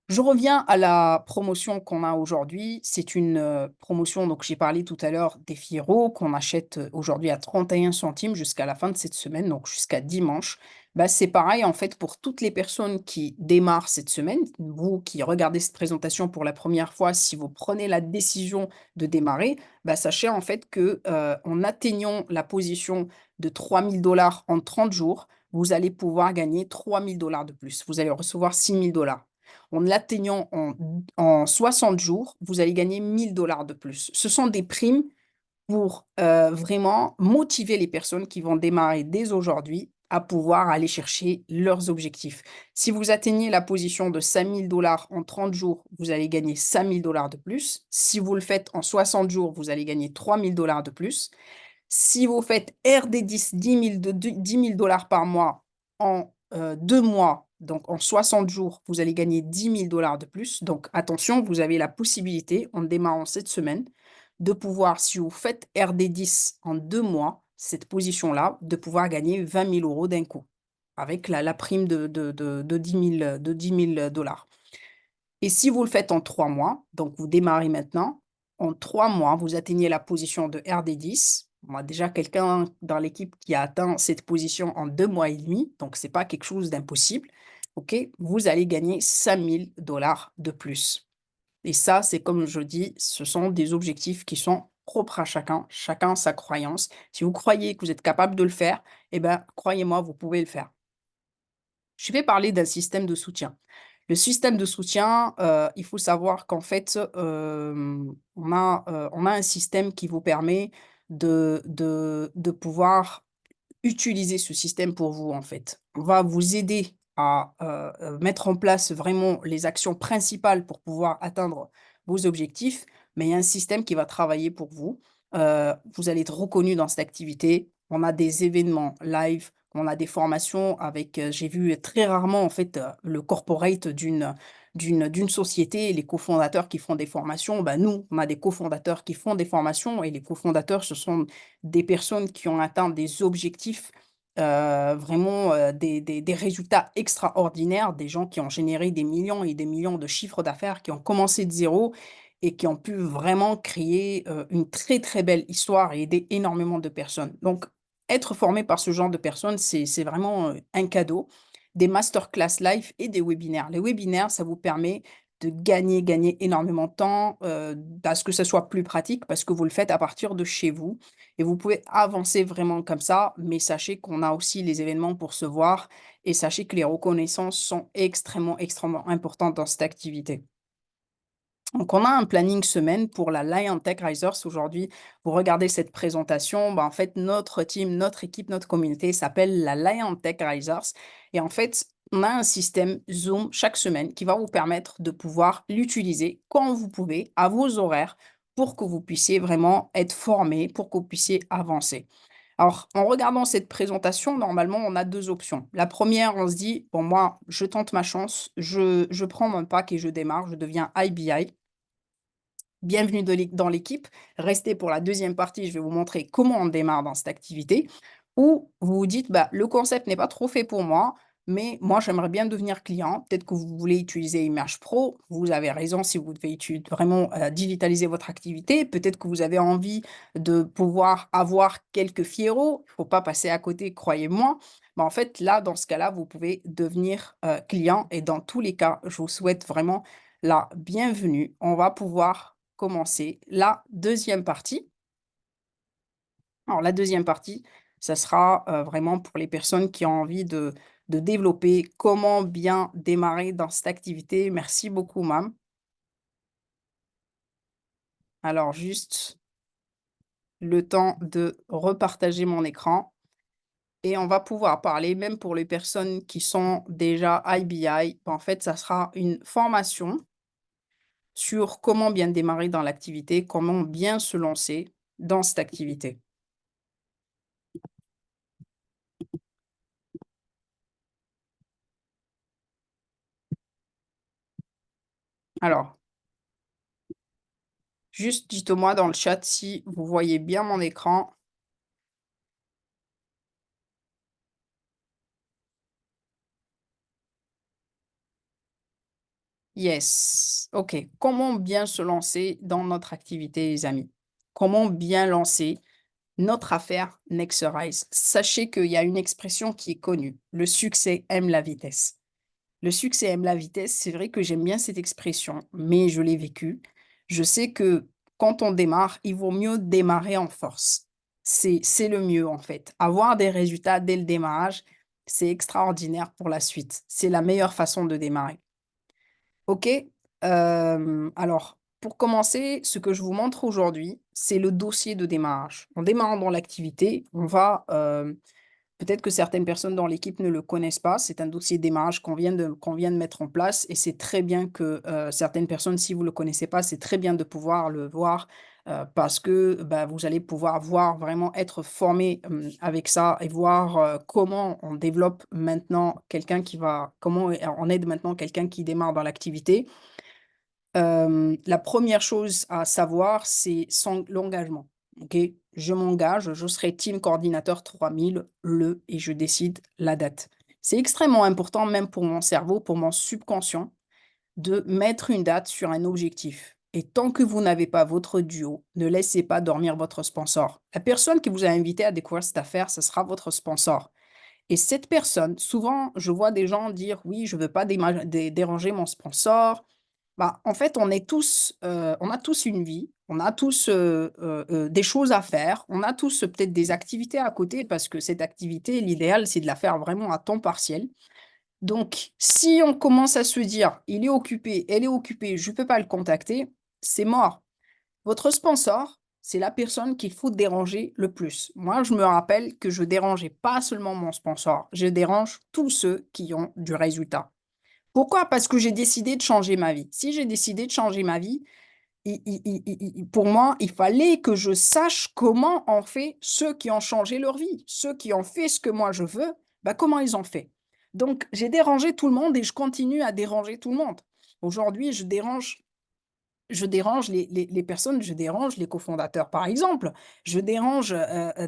Je reviens à la promotion qu'on a aujourd'hui. C'est une promotion, donc j'ai parlé tout à l'heure des Firo qu'on achète aujourd'hui à 31 centimes jusqu'à la fin de cette semaine, donc jusqu'à dimanche. Bah, c'est pareil en fait pour toutes les personnes qui démarrent cette semaine. Vous qui regardez cette présentation pour la première fois, si vous prenez la décision de démarrer, bah, sachez en fait que en atteignant la position de 3000 dollars en 30 jours, vous allez pouvoir gagner 3000 dollars de plus. Vous allez recevoir 6000 dollars. En l'atteignant en 60 jours, vous allez gagner 1000 dollars de plus. Ce sont des primes pour vraiment motiver les personnes qui vont démarrer dès aujourd'hui à pouvoir aller chercher leurs objectifs. Si vous atteignez la position de 5000 dollars en 30 jours, vous allez gagner 5000 dollars de plus. Si vous le faites en 60 jours, vous allez gagner 3000 dollars de plus. Si vous faites RD10, 10 000 dollars par mois en 2 mois, donc en 60 jours, vous allez gagner 10 000 dollars de plus. Donc attention, vous avez la possibilité, en démarrant cette semaine, de pouvoir, si vous faites RD10 en 2 mois, cette position-là, de pouvoir gagner 20 000 euros d'un coup, avec la prime de 10 000, de 10 000 dollars. Et si vous le faites en 3 mois, donc vous démarrez maintenant, en 3 mois, vous atteignez la position de RD10. On a déjà quelqu'un dans l'équipe qui a atteint cette position en 2 mois et demi, donc ce n'est pas quelque chose d'impossible. OK? Vous allez gagner 5000 dollars de plus. Et ça, c'est comme je dis, ce sont des objectifs qui sont propres à chacun, chacun sa croyance. Si vous croyez que vous êtes capable de le faire, eh bien, croyez-moi, vous pouvez le faire. Je vais parler d'un système de soutien. Le système de soutien, il faut savoir qu'en fait, on a un système qui vous permet de pouvoir utiliser ce système pour vous, en fait. On va vous aider à, mettre en place vraiment les actions principales pour pouvoir atteindre vos objectifs, mais il y a un système qui va travailler pour vous. Vous allez être reconnu dans cette activité. On a des événements live, on a des formations avec, j'ai vu très rarement, en fait, le corporate d'une société, les cofondateurs qui font des formations. Bah, nous, on a des cofondateurs qui font des formations et les cofondateurs, ce sont des personnes qui ont atteint des objectifs, vraiment, des résultats extraordinaires, des gens qui ont généré des millions et des millions de chiffres d'affaires, qui ont commencé de zéro et qui ont pu vraiment créer, une très, très belle histoire et aider énormément de personnes. Donc être formé par ce genre de personnes, c'est vraiment, un cadeau. Des masterclass live et des webinaires. Les webinaires, ça vous permet de gagner énormément de temps, à ce que ça soit plus pratique parce que vous le faites à partir de chez vous et vous pouvez avancer vraiment comme ça, mais sachez qu'on a aussi les événements pour se voir et sachez que les reconnaissances sont extrêmement, extrêmement importantes dans cette activité. Donc, on a un planning semaine pour la Lion Tech Risers. Aujourd'hui, vous regardez cette présentation, bah, en fait, notre team, notre équipe, notre communauté s'appelle la Lion Tech Risers. Et en fait, on a un système Zoom chaque semaine qui va vous permettre de pouvoir l'utiliser quand vous pouvez, à vos horaires, pour que vous puissiez vraiment être formé, pour que vous puissiez avancer. Alors, en regardant cette présentation, normalement, on a deux options. La première, on se dit, bon, moi, je tente ma chance, je prends mon pack et je démarre, je deviens IBI. Bienvenue dans l'équipe. Restez pour la deuxième partie, je vais vous montrer comment on démarre dans cette activité. Ou vous vous dites, bah, le concept n'est pas trop fait pour moi, mais moi, j'aimerais bien devenir client. Peut-être que vous voulez utiliser Image Pro. Vous avez raison si vous devez vraiment digitaliser votre activité. Peut-être que vous avez envie de pouvoir avoir quelques fieros. Il ne faut pas passer à côté, croyez-moi. Mais en fait, là, dans ce cas-là, vous pouvez devenir client. Et dans tous les cas, je vous souhaite vraiment la bienvenue. On va pouvoir commencer la deuxième partie. Alors, la deuxième partie, ça sera vraiment pour les personnes qui ont envie de développer comment bien démarrer dans cette activité. Merci beaucoup, Mam. Alors, juste le temps de repartager mon écran et on va pouvoir parler, même pour les personnes qui sont déjà IBI. En fait, ça sera une formation sur comment bien démarrer dans l'activité, comment bien se lancer dans cette activité. Alors, juste dites-moi dans le chat si vous voyez bien mon écran. Yes. OK. Comment bien se lancer dans notre activité, les amis? Comment bien lancer notre affaire Nexerize? Sachez qu'il y a une expression qui est connue. Le succès aime la vitesse. Le succès aime la vitesse. C'est vrai que j'aime bien cette expression, mais je l'ai vécue. Je sais que quand on démarre, il vaut mieux démarrer en force. C'est le mieux, en fait. Avoir des résultats dès le démarrage, c'est extraordinaire pour la suite. C'est la meilleure façon de démarrer. OK. Alors, pour commencer, ce que je vous montre aujourd'hui, c'est le dossier de démarrage. En démarrant dans l'activité, on va, peut-être que certaines personnes dans l'équipe ne le connaissent pas. C'est un dossier de démarrage qu'on vient de mettre en place et c'est très bien que, certaines personnes, si vous ne le connaissez pas, c'est très bien de pouvoir le voir, parce que, bah, vous allez pouvoir voir vraiment être formé avec ça et voir, comment on développe maintenant quelqu'un qui va comment on aide maintenant quelqu'un qui démarre dans l'activité. La première chose à savoir, c'est l'engagement, OK? Je m'engage, je serai team coordinateur 3000 le et je décide la date. C'est extrêmement important, même pour mon cerveau, pour mon subconscient, de mettre une date sur un objectif et tant que vous n'avez pas votre duo, ne laissez pas dormir votre sponsor. La personne qui vous a invité à découvrir cette affaire, ce sera votre sponsor et cette personne, souvent, je vois des gens dire: «Oui, je veux pas déranger mon sponsor». Bah, en fait, on a tous une vie, on a tous, des choses à faire, on a tous, peut-être des activités à côté parce que cette activité, l'idéal, c'est de la faire vraiment à temps partiel. Donc si on commence à se dire: «Il est occupé, elle est occupée, je ne peux pas le contacter», c'est mort. Votre sponsor, c'est la personne qu'il faut déranger le plus. Moi, je me rappelle que je dérangeais pas seulement mon sponsor, je dérange tous ceux qui ont du résultat. Pourquoi? Parce que j'ai décidé de changer ma vie. Si j'ai décidé de changer ma vie, pour moi, il fallait que je sache comment ont fait ceux qui ont changé leur vie. Ceux qui ont fait ce que moi je veux, bah, comment ils ont fait. Donc, j'ai dérangé tout le monde et je continue à déranger tout le monde. Aujourd'hui, je dérange les personnes, je dérange les cofondateurs, par exemple. Je dérange,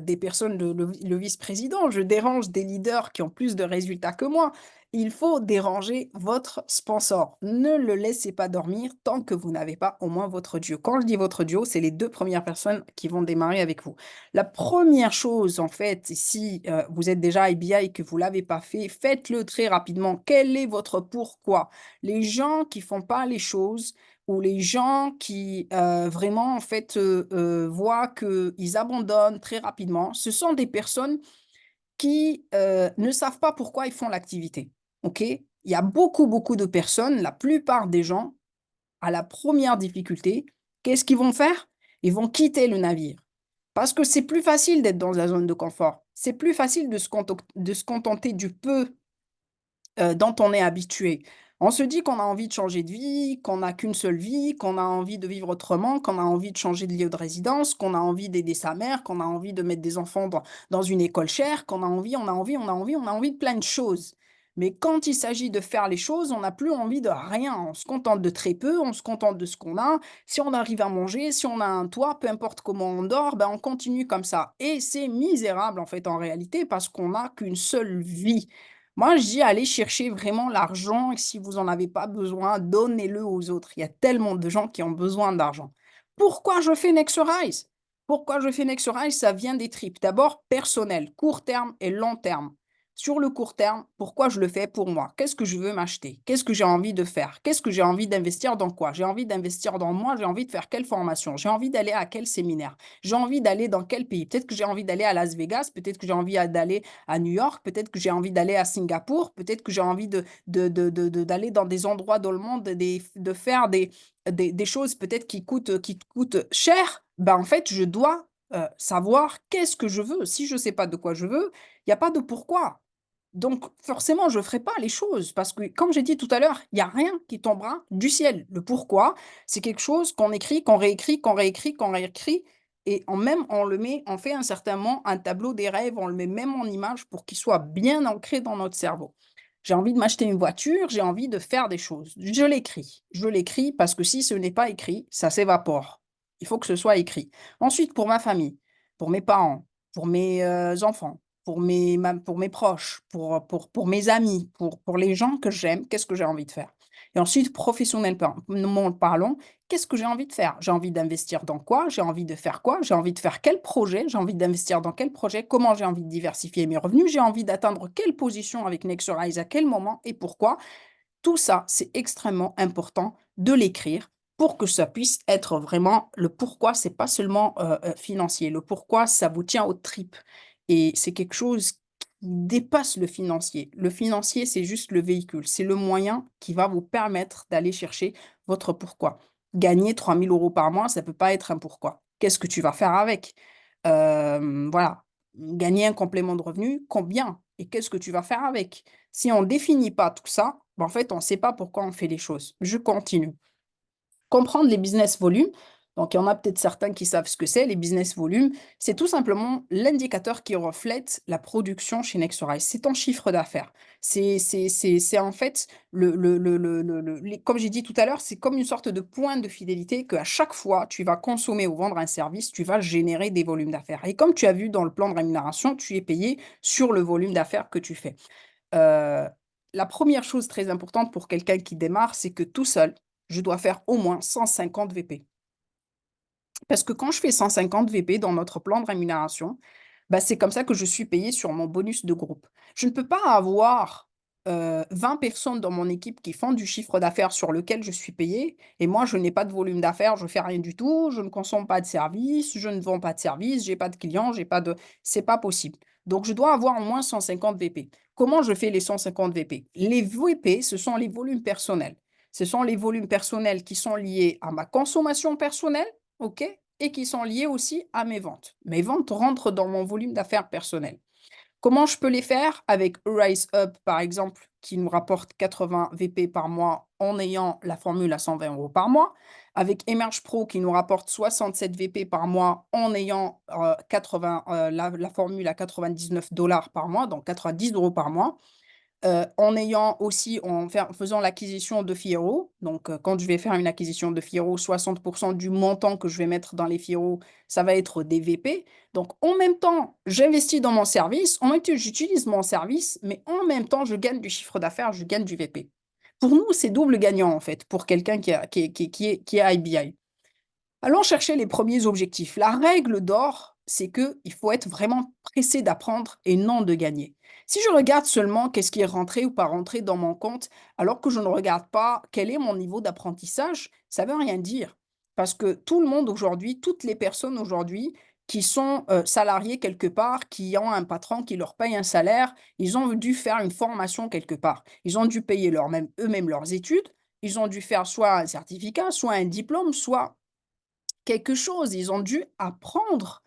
des personnes, le vice-président, je dérange des leaders qui ont plus de résultats que moi. Il faut déranger votre sponsor. Ne le laissez pas dormir tant que vous n'avez pas au moins votre duo. Quand je dis votre duo, c'est les 2 premières personnes qui vont démarrer avec vous. La première chose, en fait, si, vous êtes déjà IBI et que vous l'avez pas fait, faites-le très rapidement. Quel est votre pourquoi? Les gens qui font pas les choses ou les gens qui, vraiment, en fait, voient qu'ils abandonnent très rapidement, ce sont des personnes qui, ne savent pas pourquoi ils font l'activité, OK? Il y a beaucoup, beaucoup de personnes, la plupart des gens, à la première difficulté, qu'est-ce qu'ils vont faire? Ils vont quitter le navire. Parce que c'est plus facile d'être dans la zone de confort. C'est plus facile de se contenter du peu dont on est habitué. On se dit qu'on a envie de changer de vie, qu'on n'a qu'une seule vie, qu'on a envie de vivre autrement, qu'on a envie de changer de lieu de résidence, qu'on a envie d'aider sa mère, qu'on a envie de mettre des enfants dans une école chère, qu'on a envie, on a envie, on a envie, on a envie de plein de choses. Mais quand il s'agit de faire les choses, on n'a plus envie de rien. On se contente de très peu, on se contente de ce qu'on a. Si on arrive à manger, si on a un toit, peu importe comment on dort, ben on continue comme ça. Et c'est misérable en fait en réalité parce qu'on n'a qu'une seule vie. Moi, je dis: «Allez chercher vraiment l'argent et si vous en avez pas besoin, donnez-le aux autres». Il y a tellement de gens qui ont besoin d'argent. Pourquoi je fais Nexorize? Pourquoi je fais Nexorize? Ça vient des tripes. D'abord, personnel, court terme et long terme. Sur le court terme, pourquoi je le fais pour moi? Qu'est-ce que je veux m'acheter? Qu'est-ce que j'ai envie de faire? Qu'est-ce que j'ai envie d'investir dans quoi? J'ai envie d'investir dans moi, j'ai envie de faire quelle formation? J'ai envie d'aller à quel séminaire? J'ai envie d'aller dans quel pays? Peut-être que j'ai envie d'aller à Las Vegas, peut-être que j'ai envie d'aller à New York, peut-être que j'ai envie d'aller à Singapour, peut-être que j'ai envie d'aller dans des endroits dans le monde, de faire des choses peut-être qui coûtent cher. Ben, en fait, je dois savoir qu'est-ce que je veux. Si je ne sais pas de quoi je veux, il n'y a pas de pourquoi. Donc, forcément, je ne ferai pas les choses parce que, comme j'ai dit tout à l'heure, il y a rien qui tombera du ciel. Le pourquoi, c'est quelque chose qu'on écrit, qu'on réécrit, qu'on réécrit, qu'on réécrit et on le met, on fait certainement un tableau des rêves, on le met même en image pour qu'il soit bien ancré dans notre cerveau. J'ai envie de m'acheter une voiture, j'ai envie de faire des choses. Je l'écris. Je l'écris parce que si ce n'est pas écrit, ça s'évapore. Il faut que ce soit écrit. Ensuite, pour ma famille, pour mes parents, pour mes enfants, pour mes proches, pour mes amis, pour les gens que j'aime, qu'est-ce que j'ai envie de faire? Et ensuite, professionnellement parlant, qu'est-ce que j'ai envie de faire? J'ai envie d'investir dans quoi? J'ai envie de faire quoi? J'ai envie de faire quel projet? J'ai envie d'investir dans quel projet? Comment j'ai envie de diversifier mes revenus? J'ai envie d'atteindre quelle position avec Nexorize à quel moment et pourquoi? Tout ça, c'est extrêmement important de l'écrire pour que ça puisse être vraiment le pourquoi, c'est pas seulement financier. Le pourquoi, ça vous tient aux tripes. Et c'est quelque chose qui dépasse le financier. Le financier, c'est juste le véhicule, c'est le moyen qui va vous permettre d'aller chercher votre pourquoi. Gagner 3 000 € par mois, ça peut pas être un pourquoi. Qu'est-ce que tu vas faire avec? Voilà. Gagner un complément de revenu, combien? Et qu'est-ce que tu vas faire avec? Si on ne définit pas tout ça, ben, en fait, on ne sait pas pourquoi on fait les choses. Je continue. Comprendre les business volumes. Donc, il y en a peut-être certains qui savent ce que c'est. Les business volumes, c'est tout simplement l'indicateur qui reflète la production chez Nexorize. C'est ton chiffre d'affaires. C'est en fait, comme j'ai dit tout à l'heure, c'est comme une sorte de point de fidélité qu'à chaque fois, tu vas consommer ou vendre un service, tu vas générer des volumes d'affaires. Et comme tu as vu dans le plan de rémunération, tu es payé sur le volume d'affaires que tu fais. Heu, la première chose très importante pour quelqu'un qui démarre, c'est que tout seul, je dois faire au moins 150 VP. Parce que quand je fais 150 VP dans notre plan de rémunération, bah, c'est comme ça que je suis payée sur mon bonus de groupe. Je ne peux pas avoir 20 personnes dans mon équipe qui font du chiffre d'affaires sur lequel je suis payée et moi, je n'ai pas de volume d'affaires, je fais rien du tout, je ne consomme pas de services, je ne vends pas de services, j'ai pas de clients, j'ai pas de c'est pas possible. Donc je dois avoir au moins 150 VP. Comment je fais les 150 VP? Les VP, ce sont les volumes personnels. Ce sont les volumes personnels qui sont liés à ma consommation personnelle, OK? Et qui sont liés aussi à mes ventes. Mes ventes rentrent dans mon volume d'affaires personnel. Comment je peux les faire? Avec Rise Up, par exemple, qui nous rapporte 80 VP par mois en ayant la formule à 120 € par mois. Avec Emerge Pro, qui nous rapporte 67 VP par mois en ayant 80, la formule à 99 $ par mois, donc 90 € par mois. En ayant aussi en faisant l'acquisition de Fiero, donc quand je vais faire une acquisition de Fiero, 60 du montant que je vais mettre dans les Fiero, ça va être des VP. Donc en même temps, j'investis dans mon service, en même temps, j'utilise mon service, mais en même temps, je gagne du chiffre d'affaires, je gagne du VP. Pour nous, c'est double gagnant, en fait, pour quelqu'un qui est IBI. Allons chercher les premiers objectifs. La règle d'or, c'est qu'il faut être vraiment pressé d'apprendre et non de gagner. Si je regarde seulement qu'est-ce qui est rentré ou pas rentré dans mon compte, alors que je ne regarde pas quel est mon niveau d'apprentissage, ça ne veut rien dire. Parce que tout le monde aujourd'hui, toutes les personnes aujourd'hui qui sont salariés quelque part, qui ont un patron qui leur paye un salaire, ils ont dû faire une formation quelque part. Ils ont dû payer eux-mêmes leurs études. Ils ont dû faire soit un certificat, soit un diplôme, soit quelque chose. Ils ont dû apprendre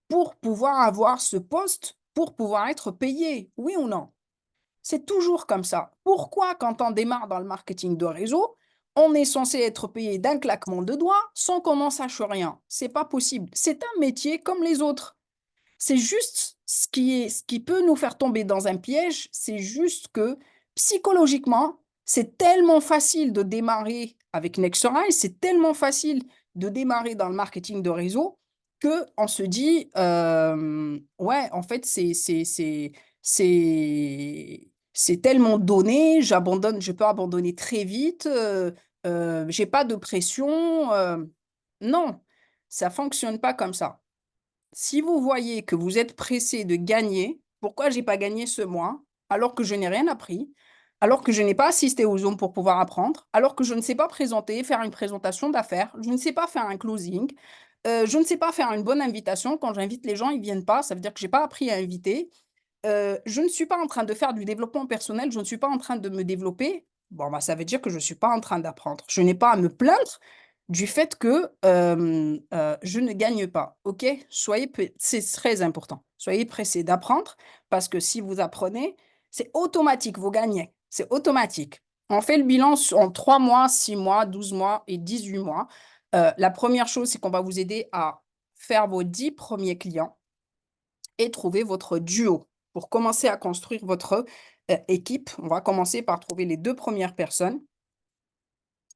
pour pouvoir avoir ce poste, pour pouvoir être payés, oui ou non? C'est toujours comme ça. Pourquoi, quand on démarre dans le marketing de réseau, on est censé être payé d'un claquement de doigts sans qu'on n'en sache rien? C'est pas possible. C'est un métier comme les autres. C'est juste ce qui peut nous faire tomber dans un piège, c'est juste que psychologiquement, c'est tellement facile de démarrer avec Nexorize, c'est tellement facile de démarrer dans le marketing de réseau qu'on se dit, ouais, en fait, c'est tellement donné, je peux abandonner très vite, j'ai pas de pression. Non, ça fonctionne pas comme ça. Si vous voyez que vous êtes pressé de gagner, pourquoi j'ai pas gagné ce mois? alors que je n'ai rien appris, alors que je n'ai pas assisté au Zoom pour pouvoir apprendre, alors que je ne sais pas présenter, faire une présentation d'affaires, je ne sais pas faire un closing, je ne sais pas faire une bonne invitation. Quand j'invite les gens, ils viennent pas, ça veut dire que j'ai pas appris à inviter. Je ne suis pas en train de faire du développement personnel, je ne suis pas en train de me développer. Bon, bah, ça veut dire que je ne suis pas en train d'apprendre. Je n'ai pas à me plaindre du fait que je ne gagne pas. OK? C'est très important. Soyez pressés d'apprendre parce que si vous apprenez, c'est automatique, vous gagnez. C'est automatique. On fait le bilan en 3 mois, 6 mois, 12 mois et 18 mois. La première chose, c'est qu'on va vous aider à faire vos 10 premiers clients et trouver votre duo. Pour commencer à construire votre équipe, on va commencer par trouver les 2 premières personnes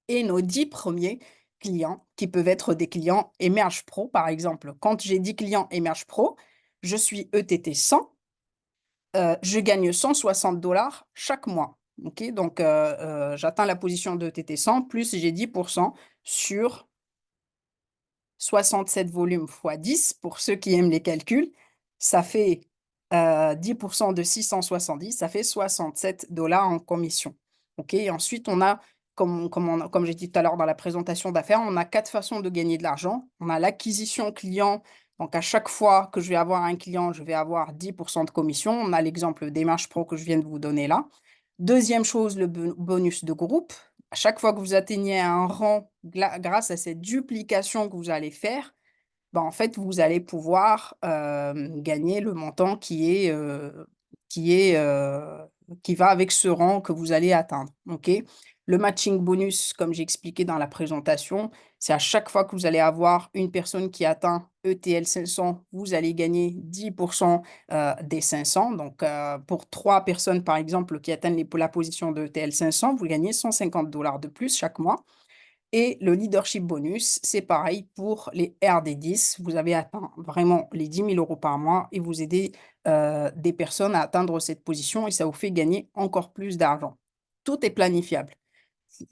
et nos 10 premiers clients qui peuvent être des clients Emerge Pro, par exemple. Quand j'ai 10 clients Emerge Pro, je suis ETT 100, je gagne 160 dollars chaque mois. OK? Donc, j'atteins la position de ETT 100 plus j'ai 10% sur 67 volumes fois 10, pour ceux qui aiment les calculs, ça fait 10% de 670, ça fait 67 dollars en commission. OK? Et ensuite, on a, comme j'ai dit tout à l'heure dans la présentation d'affaires, on a 4 façons de gagner de l'argent. On a l'acquisition client. Donc, à chaque fois que je vais avoir un client, je vais avoir 10% de commission. On a l'exemple Démarche Pro que je viens de vous donner là. Deuxième chose, le bonus de groupe. À chaque fois que vous atteignez un rang, grâce à cette duplication que vous allez faire, bah, en fait, vous allez pouvoir gagner le montant qui est, heu, qui va avec ce rang que vous allez atteindre, OK? Le matching bonus, comme j'ai expliqué dans la présentation, c'est à chaque fois que vous allez avoir une personne qui atteint ETL 500, vous allez gagner 10 des 500. Donc, pour 3 personnes, par exemple, qui atteignent la position de ETL 500, vous gagnez 150 dollars de plus chaque mois. Et le leadership bonus, c'est pareil pour les RD10. Vous avez atteint vraiment les 10 000 € par mois et vous aidez des personnes à atteindre cette position et ça vous fait gagner encore plus d'argent. Tout est planifiable.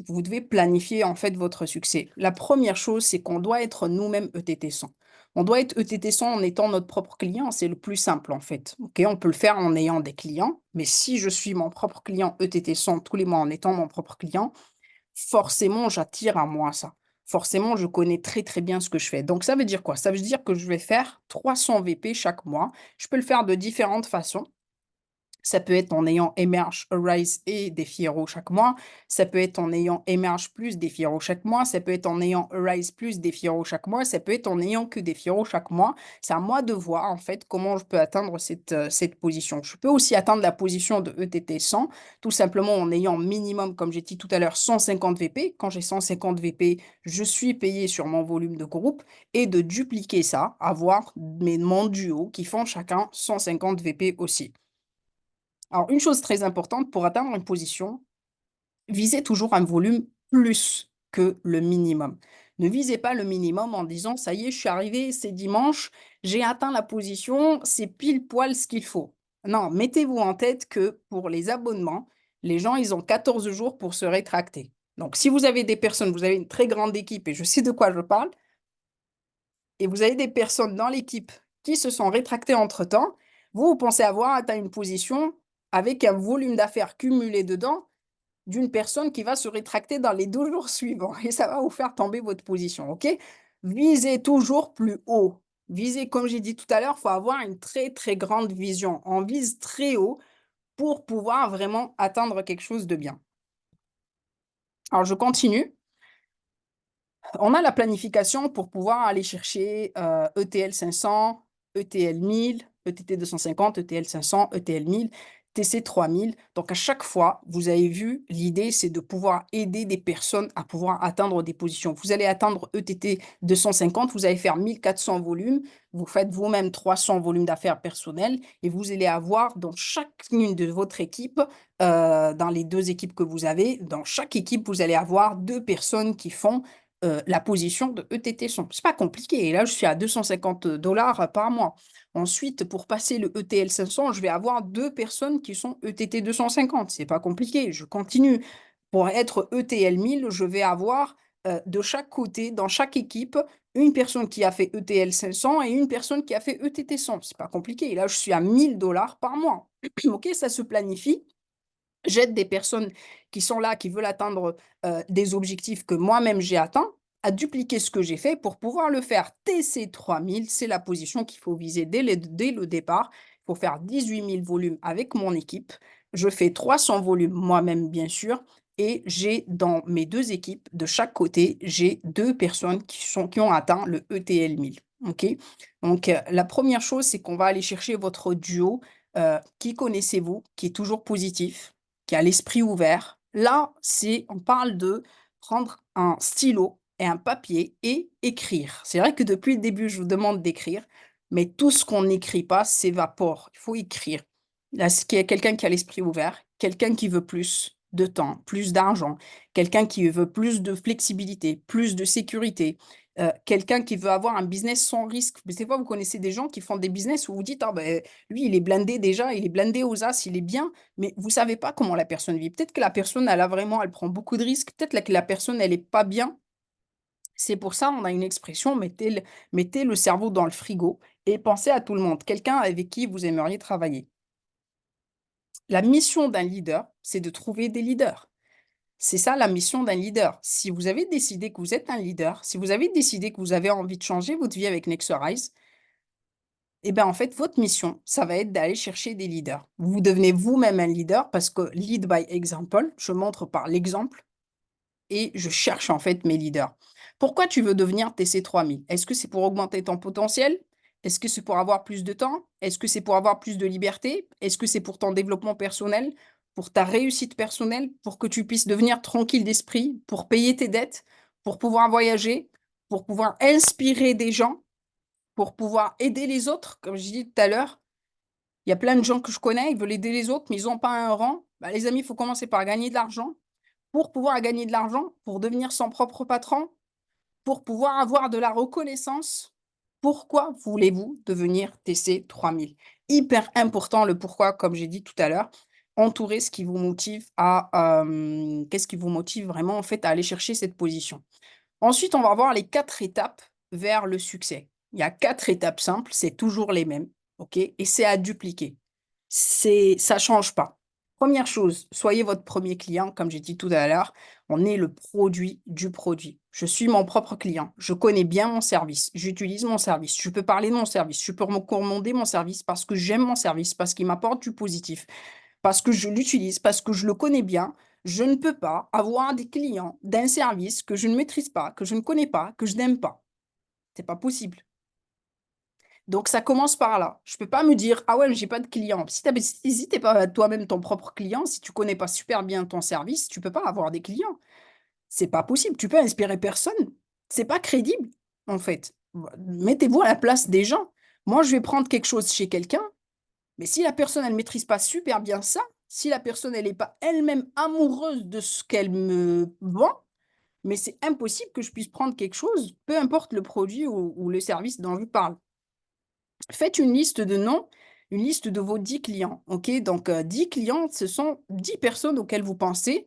Vous devez planifier en fait votre succès. La première chose, c'est qu'on doit être nous-mêmes ETT 100. On doit être ETT 100 en étant notre propre client, c'est le plus simple en fait. Ok, on peut le faire en ayant des clients, mais si je suis mon propre client ETT 100 tous les mois en étant mon propre client, forcément, j'attire à moi ça. Forcément, je connais très, très bien ce que je fais. Donc, ça veut dire quoi? Ça veut dire que je vais faire 300 VP chaque mois. Je peux le faire de différentes façons. Ça peut être en ayant Emerge, Arise et Défi Hero chaque mois. Ça peut être en ayant Emerge plus Défi Hero chaque mois. Ça peut être en ayant Arise plus Défi Hero chaque mois. Ça peut être en ayant que Défi Hero chaque mois. C'est à moi de voir en fait comment je peux atteindre cette position. Je peux aussi atteindre la position de ETT 100, tout simplement en ayant minimum, comme j'ai dit tout à l'heure, 150 VP. Quand j'ai 150 VP, je suis payé sur mon volume de groupe et de dupliquer ça, avoir mon duo qui font chacun 150 VP aussi. Alors, une chose très importante pour atteindre une position, visez toujours un volume plus que le minimum. Ne visez pas le minimum en disant: «Ça y est, je suis arrivé, c'est dimanche, j'ai atteint la position, c'est pile poil ce qu'il faut». Non, mettez-vous en tête que pour les abonnements, les gens, ils ont 14 jours pour se rétracter. Donc si vous avez des personnes, vous avez une très grande équipe et je sais de quoi je parle, et vous avez des personnes dans l'équipe qui se sont rétractées entre-temps, vous pensez avoir atteint une position avec un volume d'affaires cumulé dedans d'une personne qui va se rétracter dans les 2 jours suivants et ça va vous faire tomber votre position, OK? Visez toujours plus haut. Visez, comme j'ai dit tout à l'heure, il faut avoir une très, très grande vision. On vise très haut pour pouvoir vraiment atteindre quelque chose de bien. Alors je continue. On a la planification pour pouvoir aller chercher ETL 500, ETL 1000, ETT 250, ETL 500, ETL 1000, TC 3000. Donc à chaque fois, vous avez vu, l'idée c'est de pouvoir aider des personnes à pouvoir atteindre des positions. Vous allez atteindre ETT 250, vous allez faire 1400 volumes, vous faites vous-même 300 volumes d'affaires personnels et vous allez avoir dans chacune de votre équipe, dans les 2 équipes que vous avez, dans chaque équipe, vous allez avoir 2 personnes qui font la position de ETT 100. C'est pas compliqué et là, je suis à 250 dollars par mois. Ensuite, pour passer le ETL 500, je vais avoir 2 personnes qui sont ETT 250. C'est pas compliqué, je continue. Pour être ETL 1000, je vais avoir de chaque côté, dans chaque équipe, une personne qui a fait ETL 500 et une personne qui a fait ETT 100. C'est pas compliqué. Et là, je suis à 1 000 $ par mois. OK, ça se planifie. J'aide des personnes qui sont là, qui veulent atteindre, des objectifs que moi-même j'ai atteints, à dupliquer ce que j'ai fait pour pouvoir le faire. TC 3000, c'est la position qu'il faut viser dès le départ. Il faut faire 18 000 volumes avec mon équipe. Je fais 300 volumes moi-même, bien sûr, et j'ai dans mes 2 équipes, de chaque côté, j'ai 2 personnes qui ont atteint le ETL 1000. OK? Donc, la première chose, c'est qu'on va aller chercher votre duo. Qui connaissez-vous qui est toujours positif? Qui a l'esprit ouvert. Là, on parle de prendre un stylo et un papier et écrire. C'est vrai que depuis le début, je vous demande d'écrire, mais tout ce qu'on n'écrit pas s'évapore. Il faut écrire. Là, ce qui est quelqu'un qui a l'esprit ouvert, quelqu'un qui veut plus de temps, plus d'argent, quelqu'un qui veut plus de flexibilité, plus de sécurité, quelqu'un qui veut avoir un business sans risque. Mais des fois, vous connaissez des gens qui font des business où vous dites, ah ben, lui, il est blindé déjà, il est blindé aux as, il est bien, mais vous savez pas comment la personne vit. Peut-être que la personne, elle prend beaucoup de risques. Peut-être que la personne, elle est pas bien. C'est pour ça, on a une expression, mettez le cerveau dans le frigo et pensez à tout le monde. Quelqu'un avec qui vous aimeriez travailler. La mission d'un leader, c'est de trouver des leaders. C'est ça la mission d'un leader. Si vous avez décidé que vous êtes un leader, si vous avez décidé que vous avez envie de changer votre vie avec Nexorize, eh ben, en fait, votre mission, ça va être d'aller chercher des leaders. Vous devenez vous-même un leader parce que lead by example, je montre par l'exemple et je cherche en fait mes leaders. Pourquoi tu veux devenir TC 3000? Est-ce que c'est pour augmenter ton potentiel? Est-ce que c'est pour avoir plus de temps? Est-ce que c'est pour avoir plus de liberté? Est-ce que c'est pour ton développement personnel, pour ta réussite personnelle, pour que tu puisses devenir tranquille d'esprit, pour payer tes dettes, pour pouvoir voyager, pour pouvoir inspirer des gens, pour pouvoir aider les autres? Comme je disais tout à l'heure, il y a plein de gens que je connais, ils veulent aider les autres, mais ils n'ont pas un rang. Bah, les amis, il faut commencer par gagner de l'argent. Pour pouvoir gagner de l'argent, pour devenir son propre patron, pour pouvoir avoir de la reconnaissance, pourquoi voulez-vous devenir TC 3000? Hyper important le pourquoi, comme j'ai dit tout à l'heure. Entourer ce qui vous motive qu'est-ce qui vous motive vraiment en fait à aller chercher cette position. Ensuite, on va voir les 4 étapes vers le succès. Il y a 4 étapes simples, c'est toujours les mêmes, OK? Et c'est à dupliquer. Ça change pas. Première chose, soyez votre premier client, comme j'ai dit tout à l'heure, on est le produit du produit. Je suis mon propre client, je connais bien mon service, j'utilise mon service, je peux parler de mon service, je peux me recommander mon service parce que j'aime mon service, parce qu'il m'apporte du positif, parce que je l'utilise, parce que je le connais bien. Je ne peux pas avoir des clients d'un service que je ne maîtrise pas, que je ne connais pas, que je n'aime pas. C'est pas possible. Donc ça commence par là. Je peux pas me dire: «Ah ouais, mais j'ai pas de clients». Si tu pas toi-même ton propre client, si tu connais pas super bien ton service, tu peux pas avoir des clients. C'est pas possible, tu peux inspirer personne. C'est pas crédible, en fait. Mettez-vous à la place des gens. Moi, je vais prendre quelque chose chez quelqu'un, mais si la personne, elle maîtrise pas super bien ça, si la personne, elle est pas elle-même amoureuse de ce qu'elle me vend, mais c'est impossible que je puisse prendre quelque chose, peu importe le produit ou le service dont je parle. Faites une liste de noms, une liste de vos 10 clients, OK? Donc, 10 clients, ce sont 10 personnes auxquelles vous pensez